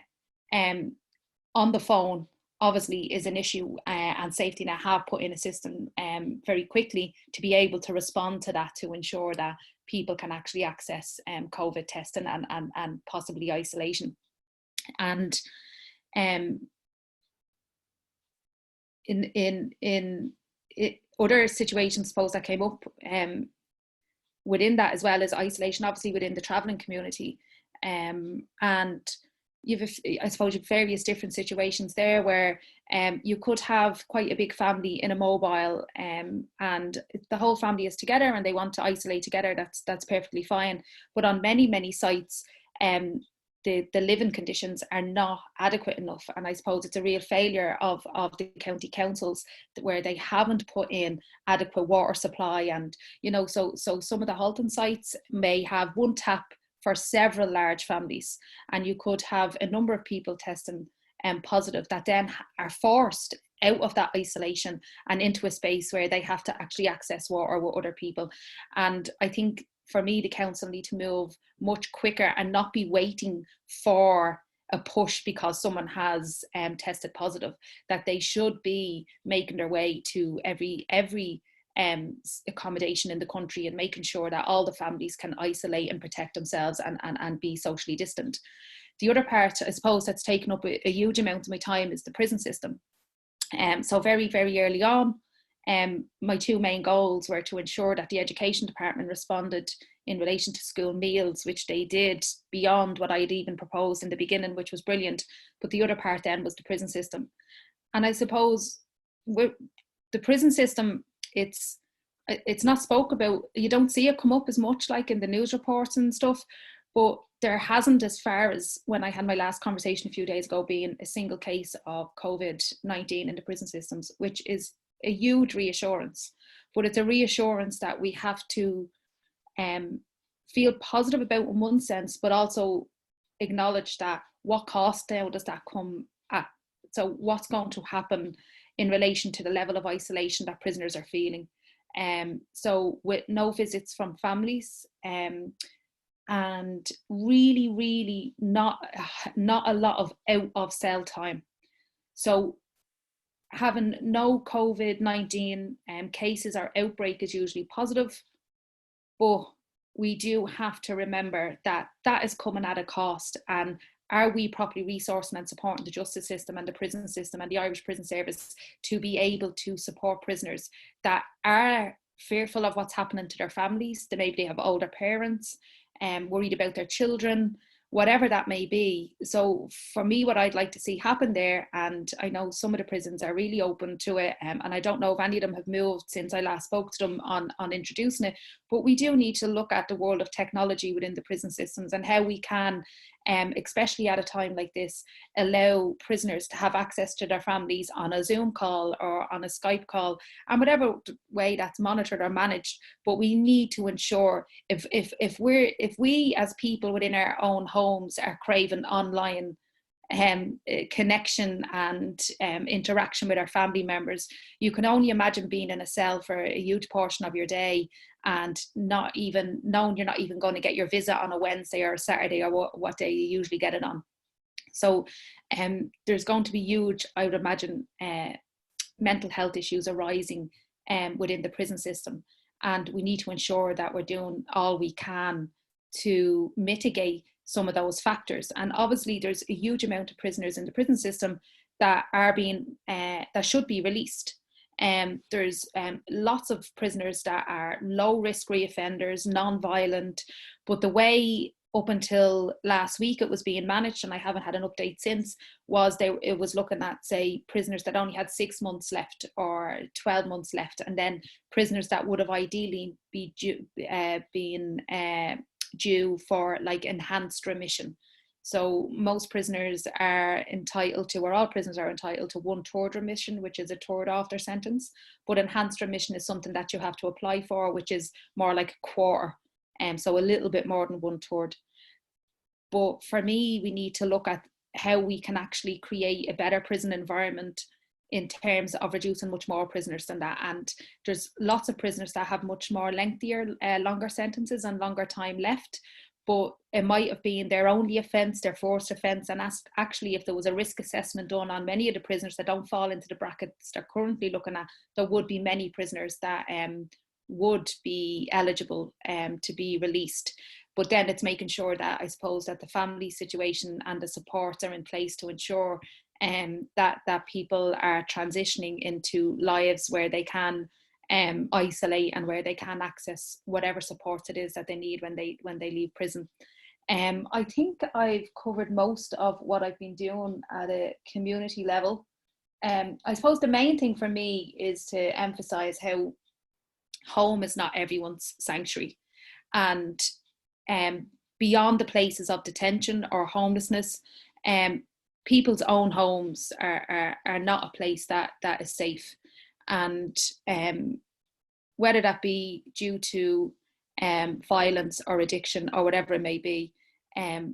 on the phone obviously is an issue, and Safety Net have put in a system very quickly to be able to respond to that, to ensure that people can actually access COVID testing and possibly isolation. And other situations, suppose, that came up within that as well as isolation, obviously within the travelling community, and you've various different situations there where you could have quite a big family in a mobile, and the whole family is together and they want to isolate together. That's perfectly fine. But on many sites, the living conditions are not adequate enough, and I suppose it's a real failure of the county councils where they haven't put in adequate water supply. And so some of the halting sites may have one tap for several large families, and you could have a number of people testing positive that then are forced out of that isolation and into a space where they have to actually access water with other people. And I think for me, the council need to move much quicker and not be waiting for a push because someone has tested positive, that they should be making their way to every accommodation in the country and making sure that all the families can isolate and protect themselves and be socially distant. The other part, I suppose, that's taken up a huge amount of my time is the prison system. So very, very early on, my two main goals were to ensure that the education department responded in relation to school meals, which they did beyond what I had even proposed in the beginning, which was brilliant. But the other part then was the prison system. And I suppose the prison system, it's not spoke about. You don't see it come up as much like in the news reports and stuff, but there hasn't, as far as when I had my last conversation a few days ago, been a single case of COVID-19 in the prison systems, which is a huge reassurance. But it's a reassurance that we have to feel positive about in one sense, but also acknowledge that what cost now does that come at? So what's going to happen in relation to the level of isolation that prisoners are feeling? So with no visits from families, and really, really not a lot of out of cell time. So having no COVID-19 cases or outbreak is usually positive, but we do have to remember that that is coming at a cost. And are we properly resourcing and supporting the justice system and the prison system and the Irish Prison Service to be able to support prisoners that are fearful of what's happening to their families? They maybe have older parents, worried about their children, whatever that may be. So for me, what I'd like to see happen there, and I know some of the prisons are really open to it, and I don't know if any of them have moved since I last spoke to them on introducing it, but we do need to look at the world of technology within the prison systems and how we can, especially at a time like this, allow prisoners to have access to their families on a Zoom call or on a Skype call, and whatever way that's monitored or managed. But we need to ensure if we as people within our own homes are craving online connection and interaction with our family members, you can only imagine being in a cell for a huge portion of your day and not even knowing you're not even going to get your visit on a Wednesday or a Saturday or what day you usually get it on. So there's going to be huge, I would imagine, mental health issues arising within the prison system, and we need to ensure that we're doing all we can to mitigate some of those factors. And obviously there's a huge amount of prisoners in the prison system that are being that should be released. There's lots of prisoners that are low risk reoffenders, non-violent, but the way up until last week it was being managed, and I haven't had an update since, was it was looking at, say, prisoners that only had 6 months left or 12 months left, and then prisoners that would have ideally be due for like enhanced remission. So most prisoners are entitled to, or all prisoners are entitled to 1/3 remission, which is a third of their sentence. But enhanced remission is something that you have to apply for, which is more like a quarter, so a little bit more than 1/3. But for me, we need to look at how we can actually create a better prison environment in terms of reducing much more prisoners than that. And there's lots of prisoners that have much more lengthier, longer sentences and longer time left, but it might have been their only offence, their first offence. And actually, if there was a risk assessment done on many of the prisoners that don't fall into the brackets they're currently looking at, there would be many prisoners that would be eligible to be released. But then it's making sure that, I suppose, that the family situation and the supports are in place to ensure that people are transitioning into lives where they can isolate and where they can access whatever supports it is that they need when they leave prison. I think I've covered most of what I've been doing at a community level. I suppose the main thing for me is to emphasize how home is not everyone's sanctuary, and beyond the places of detention or homelessness, people's own homes are not a place that is safe. And whether that be due to violence or addiction or whatever it may be,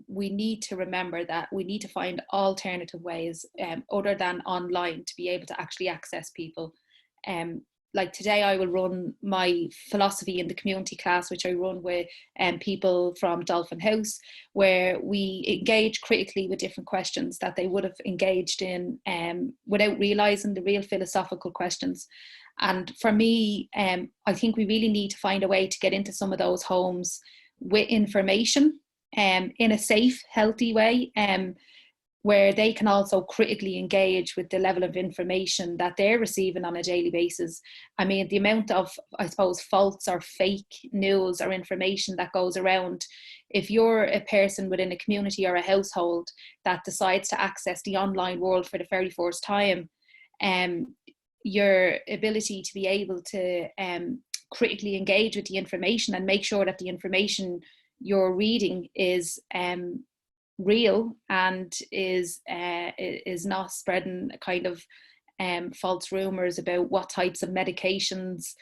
we need to remember that we need to find alternative ways other than online to be able to actually access people. Like today, I will run my philosophy in the community class, which I run with people from Dolphin House, where we engage critically with different questions that they would have engaged in without realising the real philosophical questions. And for me, I think we really need to find a way to get into some of those homes with information in a safe, healthy way. where they can also critically engage with the level of information that they're receiving on a daily basis. I mean, the amount of, I suppose, false or fake news or information that goes around. If you're a person within a community or a household that decides to access the online world for the very first time, your ability to be able to critically engage with the information and make sure that the information you're reading is real and is not spreading a kind of false rumours about what types of medications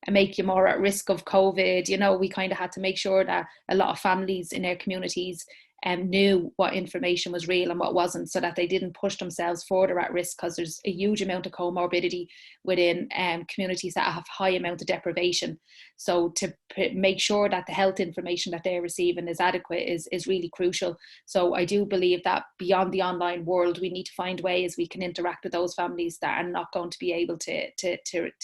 make you more at risk of COVID. You know, we kind of had to make sure that a lot of families in their communities knew what information was real and what wasn't, so that they didn't push themselves further at risk, because there's a huge amount of comorbidity within communities that have high amount of deprivation. So to make sure that the health information that they're receiving is adequate is really crucial. So I do believe that beyond the online world, we need to find ways we can interact with those families that are not going to be able to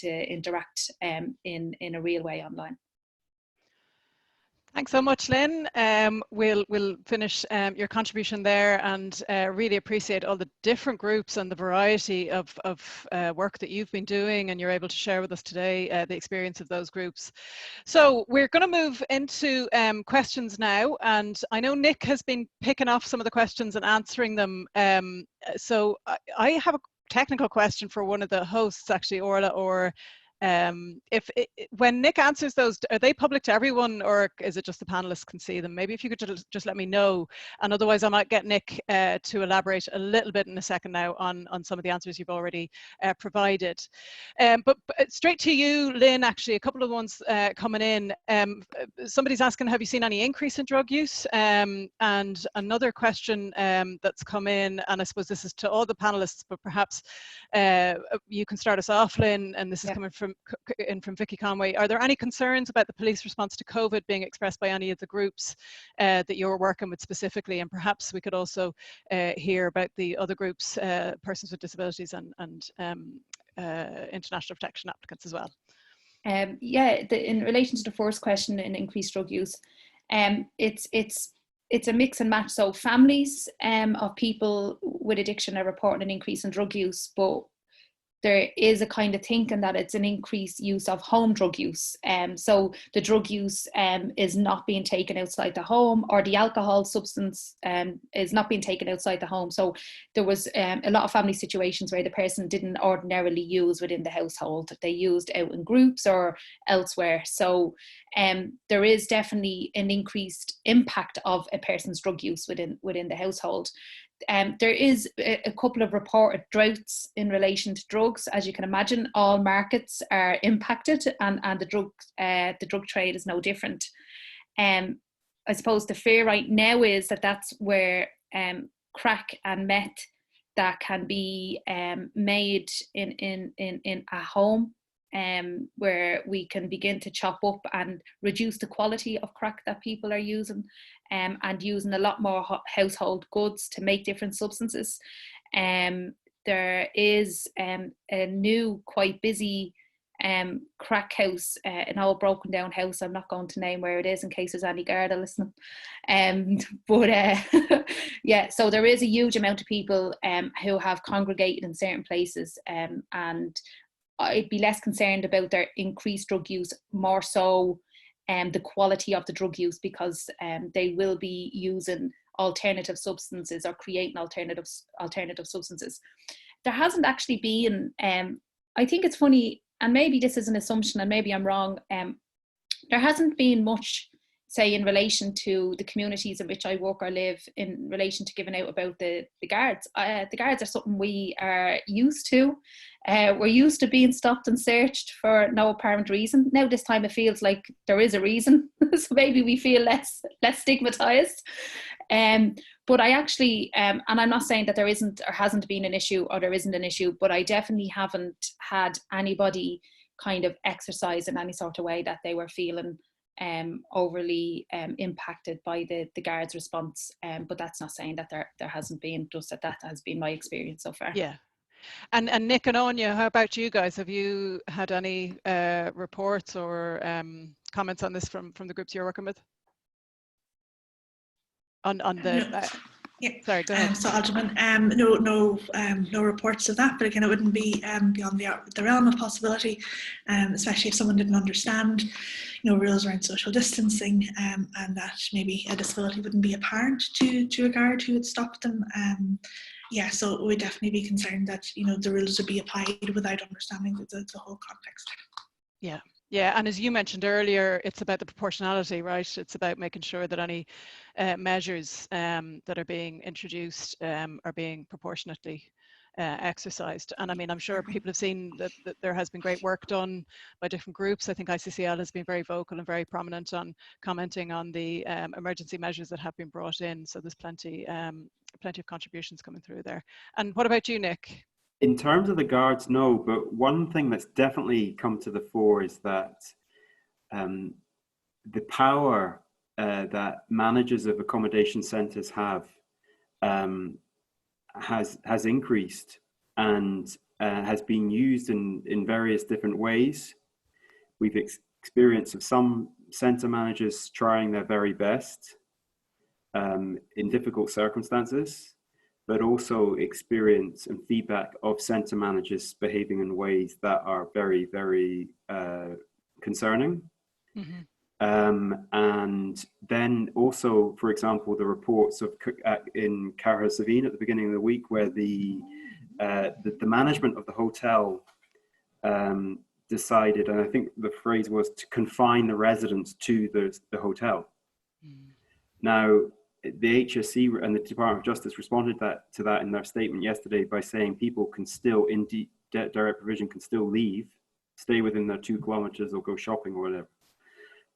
interact in a real way online. Thanks so much, Lynn. We'll finish your contribution there, and really appreciate all the different groups and the variety of work that you've been doing, and you're able to share with us today the experience of those groups. So we're going to move into questions now, and I know Nick has been picking off some of the questions and answering them. So I have a technical question for one of the hosts, actually, Orla, or when Nick answers those, are they public to everyone, or is it just the panelists can see them? Maybe if you could just let me know, and otherwise I might get Nick to elaborate a little bit in a second now on some of the answers you've already provided. But straight to you, Lynn, actually, a couple of ones coming in. Somebody's asking, have you seen any increase in drug use? And another question that's come in, and I suppose this is to all the panelists, but perhaps you can start us off, Lynn, and this is coming from Vicky Conway. Are there any concerns about the police response to COVID being expressed by any of the groups that you're working with specifically? And perhaps we could also hear about the other groups, persons with disabilities and international protection applicants as well. In relation to the first question in increased drug use, it's a mix and match. So families of people with addiction are reporting an increase in drug use, but there is a kind of thinking that it's an increased use of home drug use. So the drug use is not being taken outside the home, or the alcohol substance is not being taken outside the home. So there was a lot of family situations where the person didn't ordinarily use within the household. They used out in groups or elsewhere. So there is definitely an increased impact of a person's drug use within the household. There is a couple of reported droughts in relation to drugs. As you can imagine, all markets are impacted, and the drug trade is no different. I suppose the fear right now is that that's where crack and meth that can be made in a home, where we can begin to chop up and reduce the quality of crack that people are using, and using a lot more household goods to make different substances. There is a new, quite busy crack house, an old broken down house. I'm not going to name where it is in case there's any Garda listening. Yeah, so there is a huge amount of people who have congregated in certain places, and I'd be less concerned about their increased drug use, more so the quality of the drug use, because they will be using alternative substances or creating alternative substances. There hasn't actually been, I think it's funny, and maybe this is an assumption and maybe I'm wrong, there hasn't been much, say, in relation to the communities in which I work or live, in relation to giving out about the guards. The guards are something we are used to. We're used to being stopped and searched for no apparent reason. Now this time it feels like there is a reason, so maybe we feel less stigmatized. But I actually, and I'm not saying that there isn't or hasn't been an issue, or there isn't an issue, but I definitely haven't had anybody kind of exercise in any sort of way that they were feeling overly impacted by the guards' response. But that's not saying that there hasn't been, just that has been my experience so far. Yeah. And Nick and Áine, how about you guys? Have you had any reports or comments on this from the groups you're working with? On the Yeah. Sorry, go ahead. So Alderman, no reports of that, but again, it wouldn't be beyond the realm of possibility, especially if someone didn't understand, rules around social distancing, and that maybe a disability wouldn't be apparent to a guard who had stopped them. Yeah, so we'd definitely be concerned that the rules would be applied without understanding the whole context. Yeah. Yeah, and as you mentioned earlier, it's about the proportionality, right? It's about making sure that any measures that are being introduced are being proportionately exercised. And I mean, I'm sure people have seen that there has been great work done by different groups. I think ICCL has been very vocal and very prominent on commenting on the emergency measures that have been brought in. So there's plenty of contributions coming through there. And what about you, Nick? In terms of the guards, no, but one thing that's definitely come to the fore is that the power that managers of accommodation centres have has increased and has been used in various different ways. We've experienced of some centre managers trying their very best in difficult circumstances, but also experience and feedback of centre managers behaving in ways that are very, very concerning. Mm-hmm. And then also, for example, the reports of in Cara Savine at the beginning of the week, where the management of the hotel decided, and I think the phrase was, to confine the residents to the hotel. Mm. Now, the HSE and the Department of Justice responded to that in their statement yesterday by saying people can still, in direct provision, can still leave, stay within their 2 kilometres or go shopping or whatever.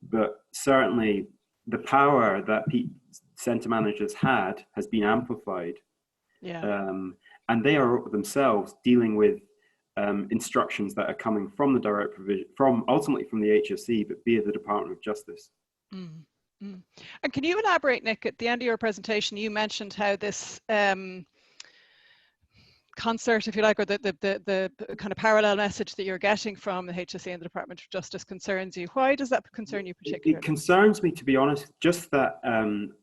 But certainly the power that centre managers had has been amplified. Yeah. And they are themselves dealing with instructions that are coming from the direct provision, ultimately from the HSE, but via the Department of Justice. Mm. Mm. And can you elaborate, Nick, at the end of your presentation, you mentioned how this concert, if you like, or the kind of parallel message that you're getting from the HSE and the Department of Justice concerns you. Why does that concern you particularly? It concerns me, to be honest, just that, and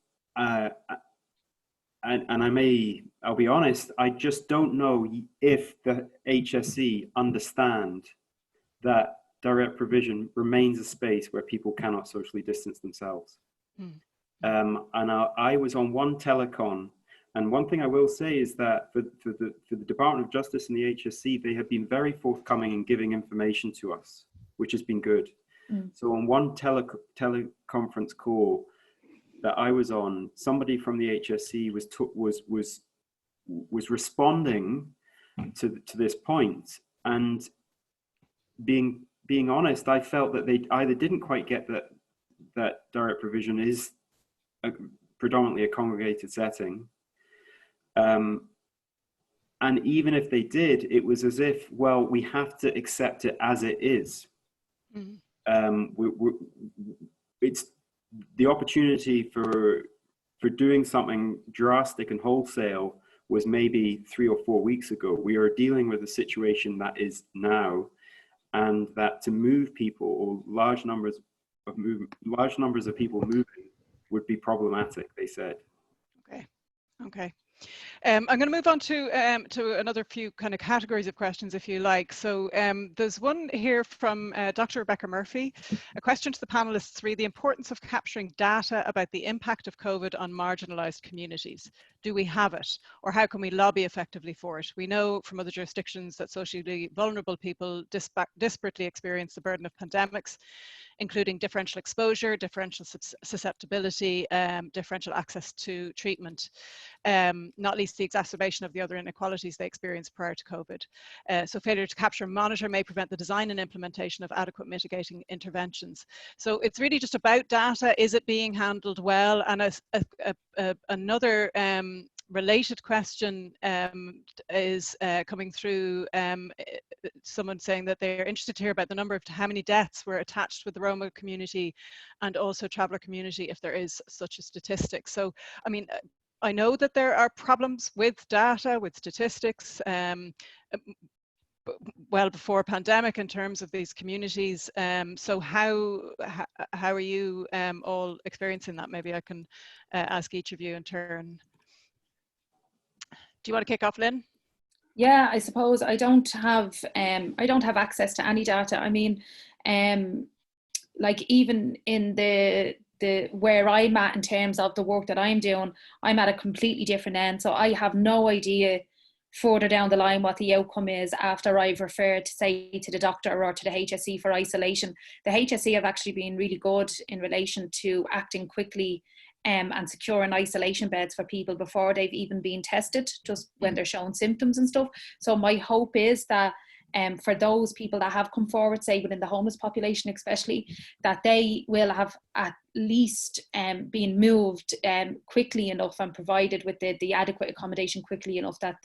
I'll be honest, I just don't know if the HSE understand that direct provision remains a space where people cannot socially distance themselves. Mm. And I was on one telecon, and one thing I will say is that for the Department of Justice and the HSE, they have been very forthcoming in giving information to us, which has been good. Mm. So on one teleconference call that I was on, somebody from the HSE was responding to this point, and being honest, I felt that they either didn't quite get that direct provision is predominantly a congregated setting. And even if they did, it was as if, well, we have to accept it as it is. Mm-hmm. It's the opportunity for doing something drastic and wholesale was maybe 3 or 4 weeks ago. We are dealing with a situation that is now, and that to move people, or large numbers of people moving, would be problematic, they said. Okay. I'm going to move on to another few kind of categories of questions, if you like. So there's one here from Dr. Rebecca Murphy. A question to the panelists: the importance of capturing data about the impact of COVID on marginalised communities. Do we have it, or how can we lobby effectively for it? We know from other jurisdictions that socially vulnerable people disparately experience the burden of pandemics, including differential exposure, differential susceptibility, differential access to treatment, not least the exacerbation of the other inequalities they experienced prior to COVID. So failure to capture and monitor may prevent the design and implementation of adequate mitigating interventions. So it's really just about data. Is it being handled well? And another related question is coming through, someone saying that they're interested to hear about the number of how many deaths were attached with the Roma community and also traveller community, if there is such a statistic. So, I mean, I know that there are problems with data, with statistics, well before pandemic in terms of these communities. So how are you all experiencing that? Maybe I can ask each of you in turn. you want to kick off, Lynn? Yeah, I suppose I don't have access to any data. I mean, like even in the where I'm at in terms of the work that I'm doing, I'm at a completely different end. So I have no idea further down the line what the outcome is after I've referred, say, to the doctor or to the HSE for isolation. The HSE have actually been really good in relation to acting quickly and securing isolation beds for people before they've even been tested, just when they're showing symptoms and stuff. So my hope is that for those people that have come forward, say within the homeless population especially, that they will have at least been moved quickly enough and provided with the adequate accommodation quickly enough that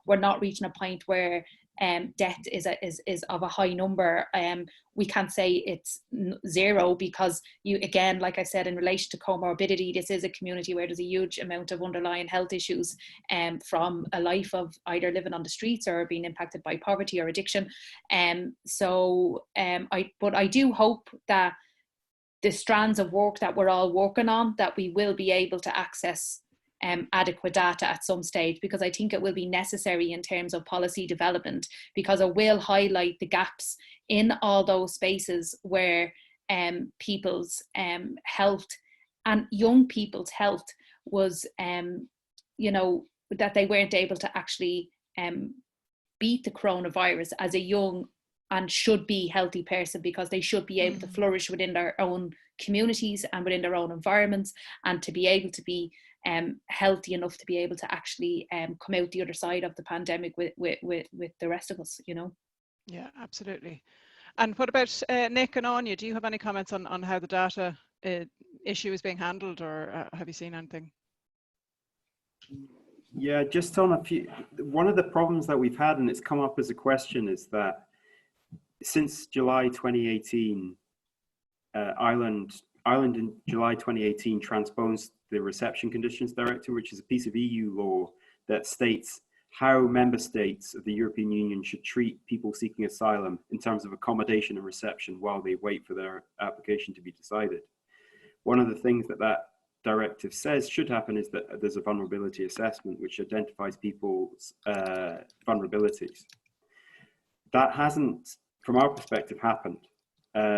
we're not reaching a point where death is of a high number. We can't say it's zero, because you, again, like I said, in relation to comorbidity, this is a community where there's a huge amount of underlying health issues from a life of either living on the streets or being impacted by poverty or addiction. But I do hope that the strands of work that we're all working on, that we will be able to access adequate data at some stage, because I think it will be necessary in terms of policy development, because it will highlight the gaps in all those spaces where people's health and young people's health was, that they weren't able to actually beat the coronavirus as a young and should be healthy person, because they should be able to flourish within their own communities and within their own environments, and to be able to be healthy enough to be able to actually come out the other side of the pandemic with the rest of us, you know. Yeah, absolutely. And what about Nick and Áine? Do you have any comments on how the data issue is being handled, or have you seen anything? Yeah, just on a few, one of the problems that we've had, and it's come up as a question, is that since July 2018, Ireland in July 2018 transposed the Reception Conditions Directive, which is a piece of EU law that states how member states of the European Union should treat people seeking asylum in terms of accommodation and reception while they wait for their application to be decided. One of the things that directive says should happen is that there's a vulnerability assessment which identifies people's vulnerabilities. That hasn't, from our perspective, happened.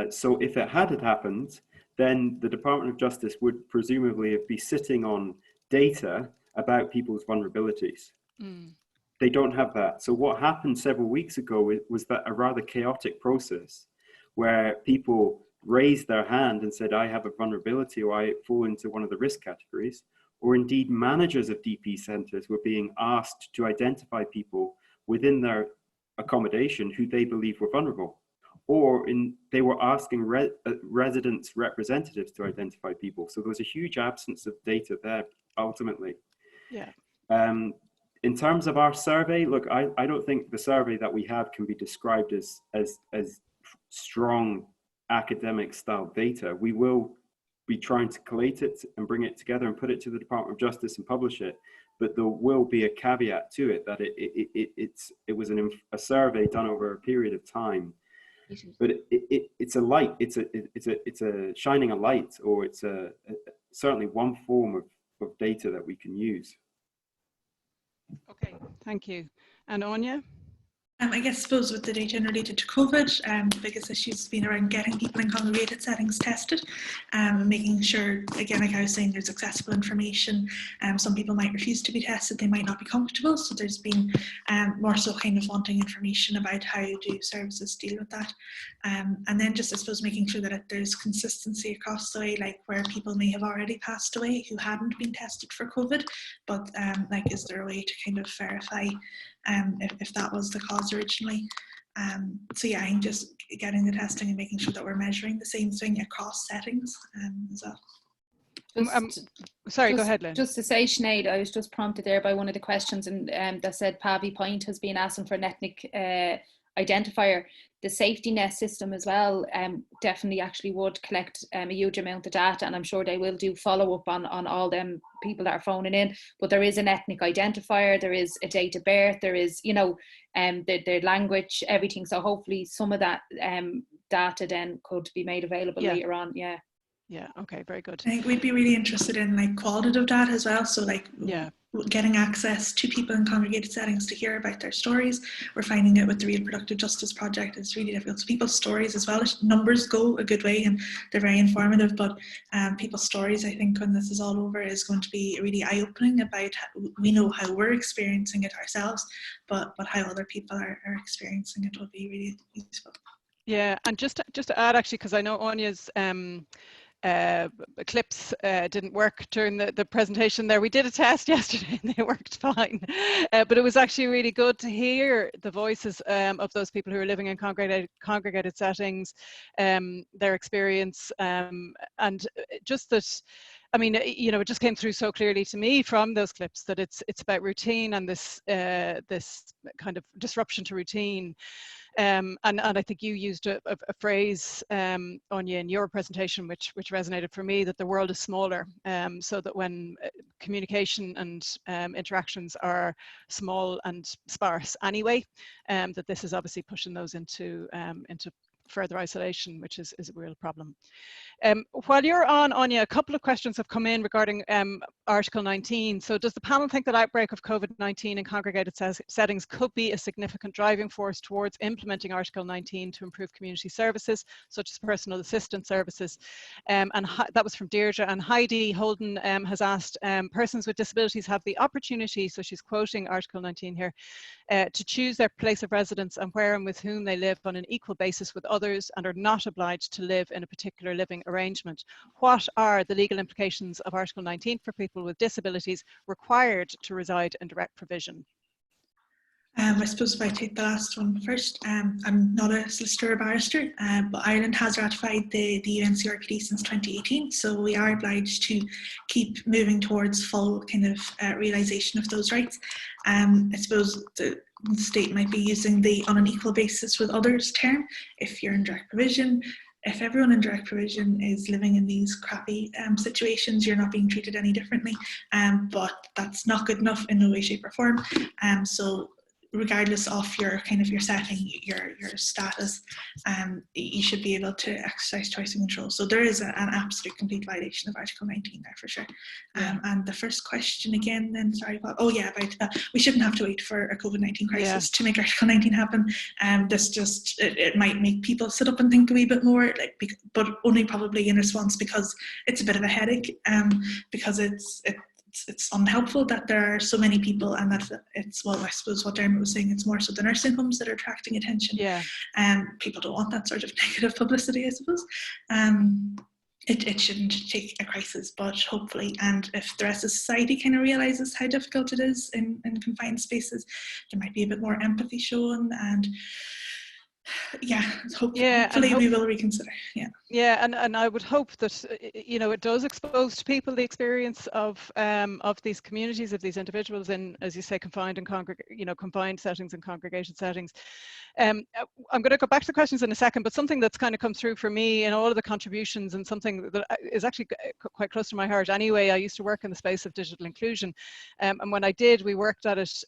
So if it had happened, then the Department of Justice would presumably be sitting on data about people's vulnerabilities. They don't have that. So what happened several weeks ago was that a rather chaotic process where people raised their hand and said, I have a vulnerability, or I fall into one of the risk categories, or indeed managers of DP centres were being asked to identify people within their accommodation who they believe were vulnerable. Or they were asking residents' representatives to identify people. So there was a huge absence of data there, ultimately. Yeah. In terms of our survey, look, I don't think the survey that we have can be described as strong academic style data. We will be trying to collate it and bring it together and put it to the Department of Justice and publish it. But there will be a caveat to it that it was a survey done over a period of time. But it's a light. It's a shining a light, or it's certainly one form of data that we can use. Okay, thank you. And Áine? I suppose with the data related to COVID, the biggest issue has been around getting people in congregated settings tested, and making sure, again, like I was saying, there's accessible information. Some people might refuse to be tested, they might not be comfortable, so there's been more so kind of wanting information about how do services deal with that. And then just, I suppose, making sure that there's consistency across the way, like where people may have already passed away who hadn't been tested for COVID, but like, is there a way to kind of verify if that was the cause originally. So yeah, I think just getting the testing and making sure that we're measuring the same thing across settings as well. Sorry, go ahead, Lynn. Just to say, Sinead, I was just prompted there by one of the questions, and that said Pavi Point has been asking for an ethnic identifier. The safety net system as well definitely actually would collect a huge amount of data, and I'm sure they will do follow up on all them people that are phoning in. But there is an ethnic identifier, there is a date of birth, there is, you know, their language, everything. So hopefully some of that data then could be made available later on. Yeah, okay, very good. I think we'd be really interested in like qualitative data as well. So like, getting access to people in congregated settings to hear about their stories. We're finding it with the Reproductive Justice Project, it's really difficult. So people's stories as well, numbers go a good way and they're very informative, but people's stories, I think when this is all over, is going to be really eye-opening about, we know how we're experiencing it ourselves, but how other people are experiencing it will be really useful. Yeah, and just to add, actually, because I know Áine's clips didn't work during the presentation there. We did a test yesterday and they worked fine, but it was actually really good to hear the voices of those people who are living in congregated settings, their experience, and just that, I mean, you know, it just came through so clearly to me from those clips that it's about routine and this this kind of disruption to routine. And I think you used a phrase, Áine, in your presentation, which resonated for me, that the world is smaller, so that when communication and interactions are small and sparse anyway, that this is obviously pushing those into further isolation, which is a real problem. While you're on, Áine, a couple of questions have come in regarding Article 19. So does the panel think that outbreak of COVID-19 in congregated settings could be a significant driving force towards implementing Article 19 to improve community services, such as personal assistance services? And that was from Deirdre. And Heidi Holden has asked, persons with disabilities have the opportunity, so she's quoting Article 19 here, to choose their place of residence and where and with whom they live on an equal basis with others and are not obliged to live in a particular living arrangement. What are the legal implications of Article 19 for people with disabilities required to reside in direct provision? I suppose if I take the last one first, I'm not a solicitor or barrister, but Ireland has ratified the UN CRPD since 2018, so we are obliged to keep moving towards full kind of realisation of those rights. I suppose the state might be using the on an equal basis with others term. If you're in direct provision, if everyone in direct provision is living in these crappy situations, you're not being treated any differently, but that's not good enough in no way, shape or form. So regardless of your kind of your setting, your status, you should be able to exercise choice and control. So there is an absolute complete violation of Article 19 there for sure. And the first question again then, sorry, oh yeah, about we shouldn't have to wait for a COVID-19 crisis to make Article 19 happen. This just, it might make people sit up and think a wee bit more, like, but only probably in response because it's a bit of a headache, because it's unhelpful that there are so many people, and that it's, well, I suppose what Dermot was saying, it's more so the nursing homes that are attracting attention. People don't want that sort of negative publicity, I suppose. It shouldn't take a crisis, but hopefully, and if the rest of society kind of realises how difficult it is in confined spaces, there might be a bit more empathy shown, and hopefully we will reconsider. And I would hope that, you know, it does expose to people the experience of these communities, of these individuals in, as you say, confined and confined settings and congregated settings. I'm going to go back to the questions in a second, but something that's kind of come through for me in all of the contributions, and something that is actually quite close to my heart anyway. I used to work in the space of digital inclusion, and when I did, we worked at it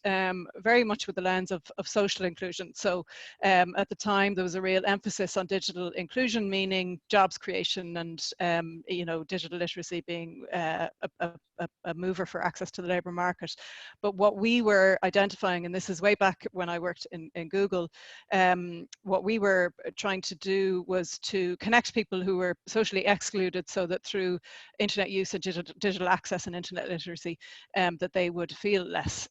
very much with the lens of social inclusion. So at the time, there was a real emphasis on digital inclusion, meaning jobs creation and you know, digital literacy being a mover for access to the labour market. But what we were identifying, and this is way back when I worked in Google, what we were trying to do was to connect people who were socially excluded, so that through internet use and digital access and internet literacy, that they would feel less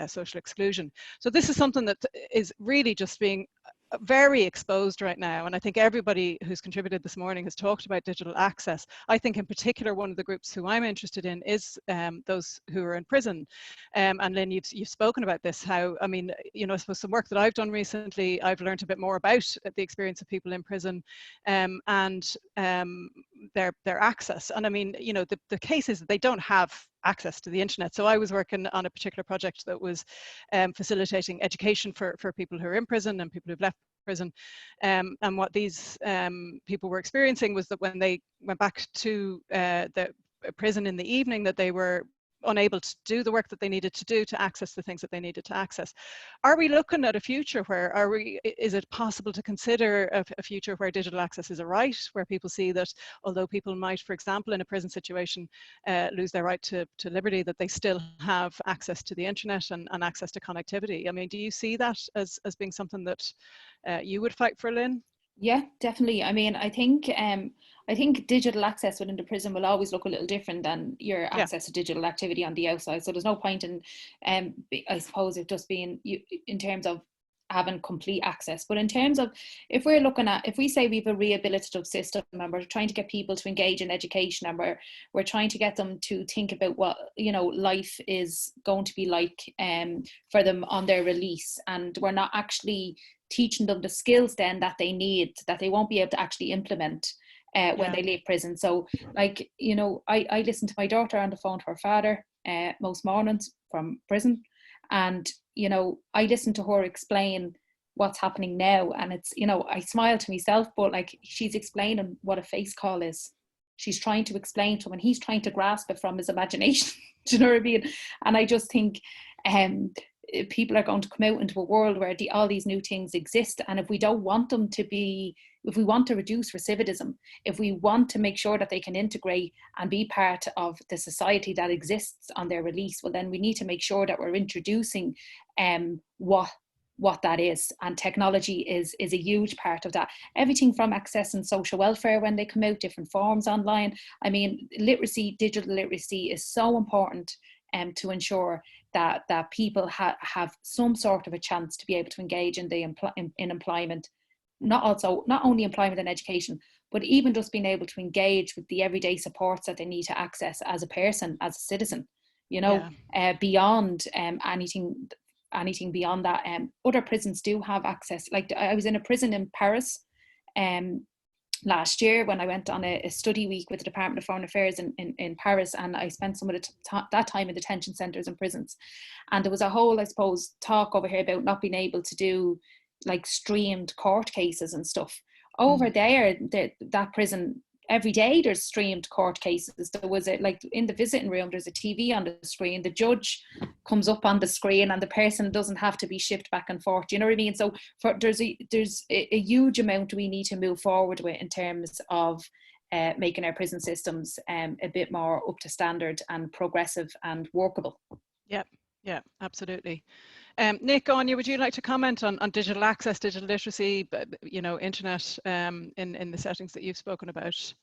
social exclusion. So this is something that is really just being very exposed right now, and I think everybody who's contributed this morning has talked about digital access. I think in particular one of the groups who I'm interested in is those who are in prison, and Lynn, you've spoken about this, how, I mean, you know, I suppose some work that I've done recently, I've learned a bit more about the experience of people in prison and their access. And I mean, you know, the case is that they don't have access to the internet. So I was working on a particular project that was facilitating education for people who are in prison and people who've left prison. And what these people were experiencing was that when they went back to the prison in the evening, that they were unable to do the work that they needed to do to access the things that they needed to access. Are we looking at a future where, is it possible to consider a future where digital access is a right, where people see that although people might, for example, in a prison situation, lose their right to liberty, that they still have access to the internet and access to connectivity? I mean, do you see that as being something that you would fight for, Lynn? Yeah, definitely. I mean, I think digital access within the prison will always look a little different than your access to digital activity on the outside. So there's no point in, I suppose, it just being in terms of having complete access. But in terms of, if we say we have a rehabilitative system and we're trying to get people to engage in education, and we're trying to get them to think about what, you know, life is going to be like for them on their release, and we're not actually teaching them the skills then that they need, that they won't be able to actually implement when they leave prison. So, like, you know, I listen to my daughter on the phone to her father most mornings from prison, and, you know, I listen to her explain what's happening now, and it's, you know, I smile to myself, but like, she's explaining what a face call is. She's trying to explain to him, and he's trying to grasp it from his imagination. Do you know what I mean? And I just think people are going to come out into a world where all these new things exist, and if we don't want them to be, if we want to reduce recidivism, if we want to make sure that they can integrate and be part of the society that exists on their release, well, then we need to make sure that we're introducing what that is, and technology is a huge part of that. Everything from accessing social welfare when they come out, different forms online. I mean, literacy, digital literacy is so important to ensure that people have some sort of a chance to be able to engage in in employment, not only employment and education, but even just being able to engage with the everyday supports that they need to access as a person, as a citizen, you know, beyond anything beyond that. Other prisons do have access. Like, I was in a prison in Paris last year when I went on a study week with the Department of Foreign Affairs in Paris, and I spent some of that time in detention centres and prisons. And there was a whole, I suppose, talk over here about not being able to do like streamed court cases and stuff. Over there, that prison, every day there's streamed court cases. There was like in the visiting room, there's a TV on the screen. The judge comes up on the screen, and the person doesn't have to be shipped back and forth. Do you know what I mean? So there's a huge amount we need to move forward with in terms of making our prison systems a bit more up to standard and progressive and workable. Yeah, absolutely. Nick, Áine, would you like to comment on digital access, digital literacy, you know, internet in the settings that you've spoken about?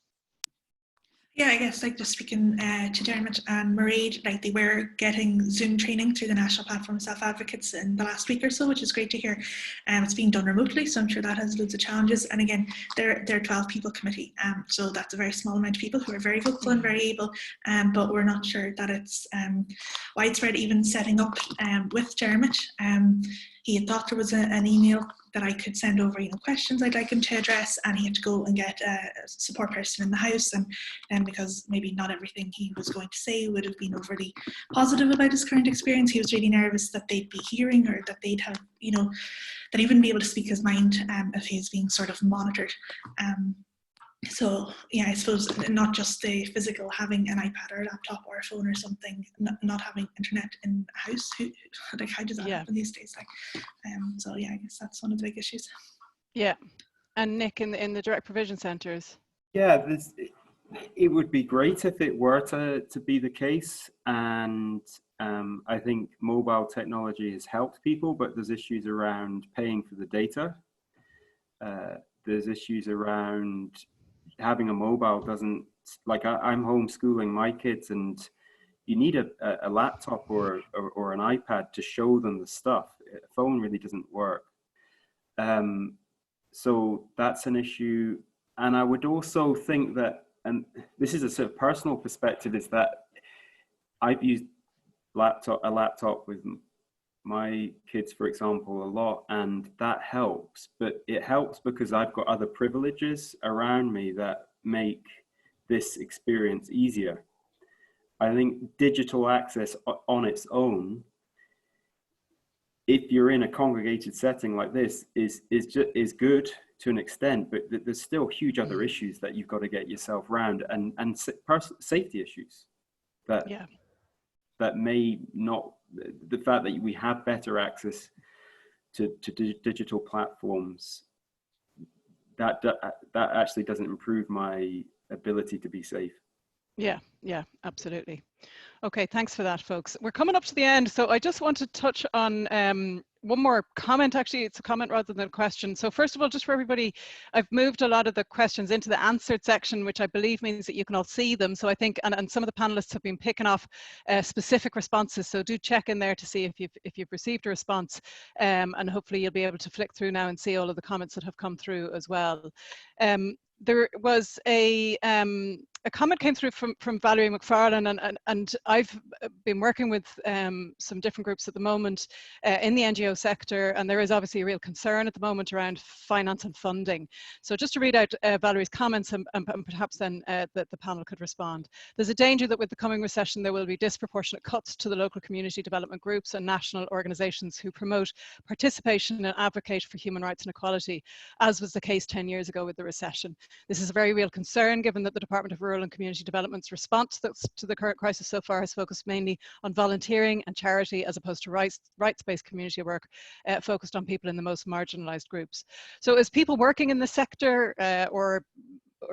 Yeah, I guess, like, just speaking to Dermot and Mairead, like, they were getting Zoom training through the National Platform of Self-Advocates in the last week or so, which is great to hear. It's being done remotely, so I'm sure that has loads of challenges. And again, they're a 12-people committee, so that's a very small amount of people who are very vocal and very able, but we're not sure that it's widespread. Even setting up with Dermot, he had thought there was an email that I could send over, you know, questions I'd like him to address, and he had to go and get a support person in the house. And then, because maybe not everything he was going to say would have been overly positive about his current experience, he was really nervous that they'd be hearing, or that they'd have, you know, that he wouldn't be able to speak his mind if he's being sort of monitored. So yeah, I suppose not just the physical, having an iPad or a laptop or a phone or something, not having internet in a house. Like, how does that happen these days? Like, so yeah, I guess that's one of the big issues. Yeah, and Nick, in the direct provision centres. Yeah, it would be great if it were to be the case, and I think mobile technology has helped people, but there's issues around paying for the data. There's issues around having a mobile doesn't, like, I'm homeschooling my kids, and you need a laptop or an iPad to show them the stuff. A phone really doesn't work. So that's an issue. And I would also think that, and this is a sort of personal perspective, is that I've used a laptop with my kids, for example, a lot, and that helps. But it helps because I've got other privileges around me that make this experience easier. I think digital access on its own, if you're in a congregated setting like this, is good to an extent, but there's still huge other issues that you've got to get yourself around, and safety issues that that may not, the fact that we have better access to digital platforms, that actually doesn't improve my ability to be safe. Yeah, absolutely. Okay, thanks for that, folks. We're coming up to the end, so I just want to touch on one more comment. Actually, it's a comment rather than a question. So first of all, just for everybody, I've moved a lot of the questions into the answered section, which I believe means that you can all see them. So I think, and some of the panelists have been picking off specific responses, so do check in there to see if you've received a response, and hopefully you'll be able to flick through now and see all of the comments that have come through as well. There was a comment came through from Valerie McFarlane, and I've been working with some different groups at the moment in the NGO sector, and there is obviously a real concern at the moment around finance and funding. So just to read out Valerie's comments, and perhaps then the panel could respond. There's a danger that with the coming recession there will be disproportionate cuts to the local community development groups and national organisations who promote participation and advocate for human rights and equality, as was the case 10 years ago with the recession. This is a very real concern, given that the Department of Rural and Community Development's response to the current crisis so far has focused mainly on volunteering and charity, as opposed to rights-based community work focused on people in the most marginalised groups. So as people working in the sector or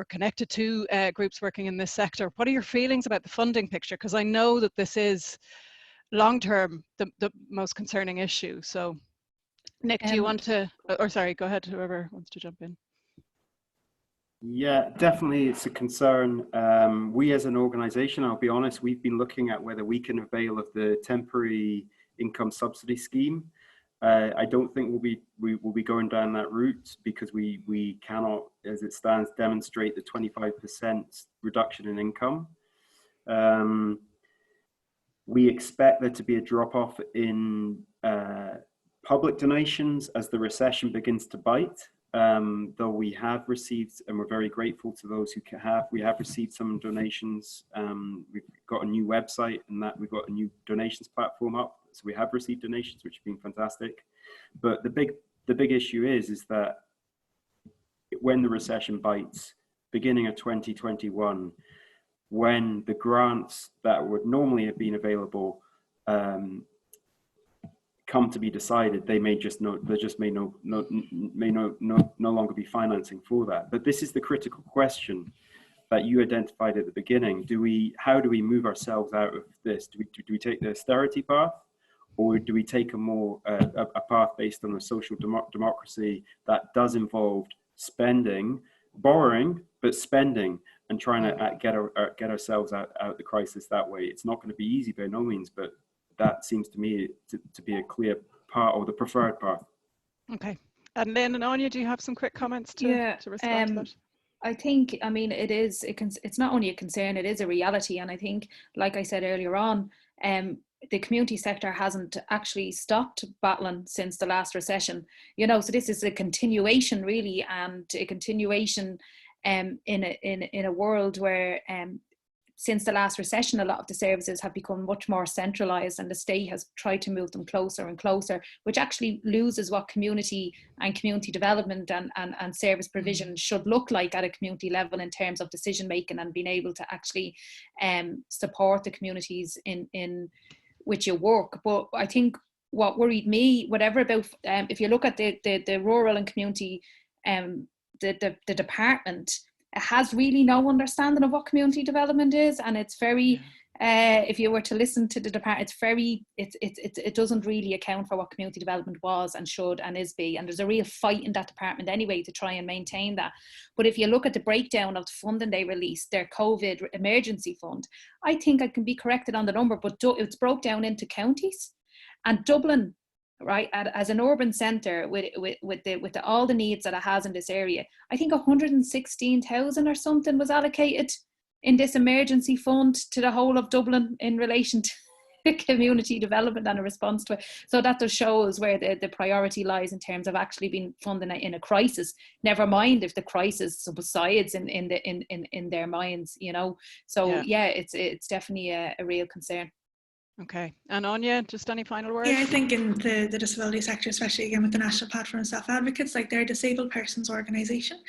connected to groups working in this sector, what are your feelings about the funding picture? Because I know that this is long-term the most concerning issue. So Nick, do you want to, or sorry, go ahead, whoever wants to jump in. Yeah, definitely it's a concern. We as an organisation, I'll be honest, we've been looking at whether we can avail of the temporary income subsidy scheme. I don't think we will be going down that route, because we cannot, as it stands, demonstrate the 25% reduction in income. We expect there to be a drop-off in public donations as the recession begins to bite. Though we have received, and we're very grateful to those who we have received some donations. We've got a new website, and that we've got a new donations platform up. So we have received donations, which have been fantastic. But the big issue is that when the recession bites, beginning of 2021, when the grants that would normally have been available come to be decided, they may just no longer be financing for that. But this is the critical question that you identified at the beginning. How do we move ourselves out of this? Do we take the austerity path, or do we take a path based on a social democracy that does involve spending, borrowing, but spending, and trying to get ourselves out of the crisis that way? It's not going to be easy by no means, but that seems to me to be a clear part, or the preferred path. Okay. And Lynn and Áine, do you have some quick comments to respond to that? I think, I mean, it's not only a concern, it is a reality. And I think, like I said earlier on, the community sector hasn't actually stopped battling since the last recession. You know, so this is a continuation really, and a continuation in a world where since the last recession, a lot of the services have become much more centralised, and the state has tried to move them closer and closer, which actually loses what community and community development and service provision should look like at a community level in terms of decision making, and being able to actually support the communities in which you work. But I think what worried me, whatever about, if you look at the rural and community, the department, it has really no understanding of what community development is, and it's very, if you were to listen to the department, it doesn't really account for what community development was and should and is be, and there's a real fight in that department anyway to try and maintain that. But if you look at the breakdown of the funding they released, their COVID emergency fund, I think I can be corrected on the number, but it's broke down into counties, and Dublin, right, as an urban centre with all the needs that it has in this area, I think 116,000 or something was allocated in this emergency fund to the whole of Dublin in relation to community development and a response to it. So that does show us where the priority lies in terms of actually being funding in a crisis. Never mind if the crisis subsides in their minds, you know. So yeah, it's definitely a real concern. Okay, and Áine, just any final words? Yeah, I think in the disability sector, especially again with the National Platform of Self-Advocates, like they're a disabled persons organisation,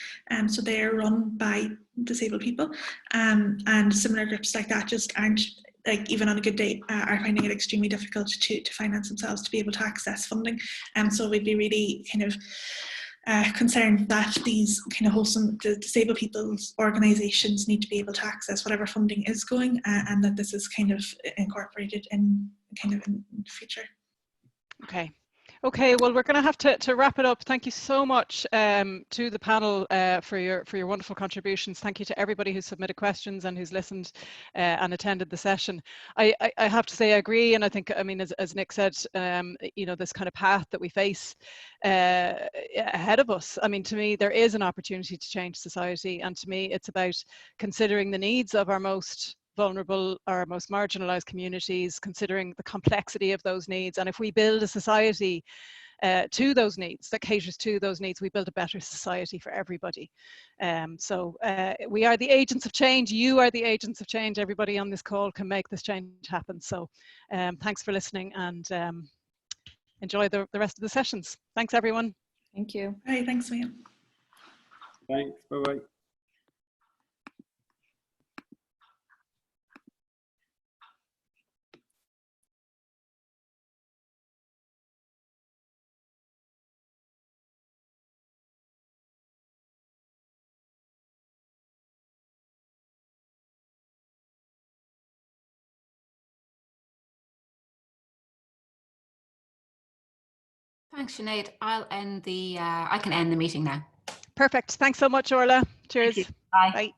so they're run by disabled people, and similar groups like that just aren't like even on a good day, are finding it extremely difficult to finance themselves to be able to access funding. So we'd be really kind of concerned that these kind of wholesome disabled people's organisations need to be able to access whatever funding is going, and that this is kind of incorporated in the future. Okay. Okay, well, we're going to have to wrap it up. Thank you so much to the panel for your wonderful contributions. Thank you to everybody who submitted questions and who's listened and attended the session. I have to say I agree, and I think, I mean, as Nick said, you know, this kind of path that we face ahead of us, I mean, to me, there is an opportunity to change society, and to me, it's about considering the needs of our most vulnerable, our most marginalised communities, considering the complexity of those needs. And if we build a society to those needs, that caters to those needs, we build a better society for everybody. So we are the agents of change. You are the agents of change. Everybody on this call can make this change happen. So thanks for listening, and enjoy the rest of the sessions. Thanks, everyone. Thank you. Hi, thanks, Mia. Thanks. Bye-bye. Thanks, Sinead. I'll end the, I can end the meeting now. Perfect. Thanks so much, Orla. Cheers. Bye. Bye.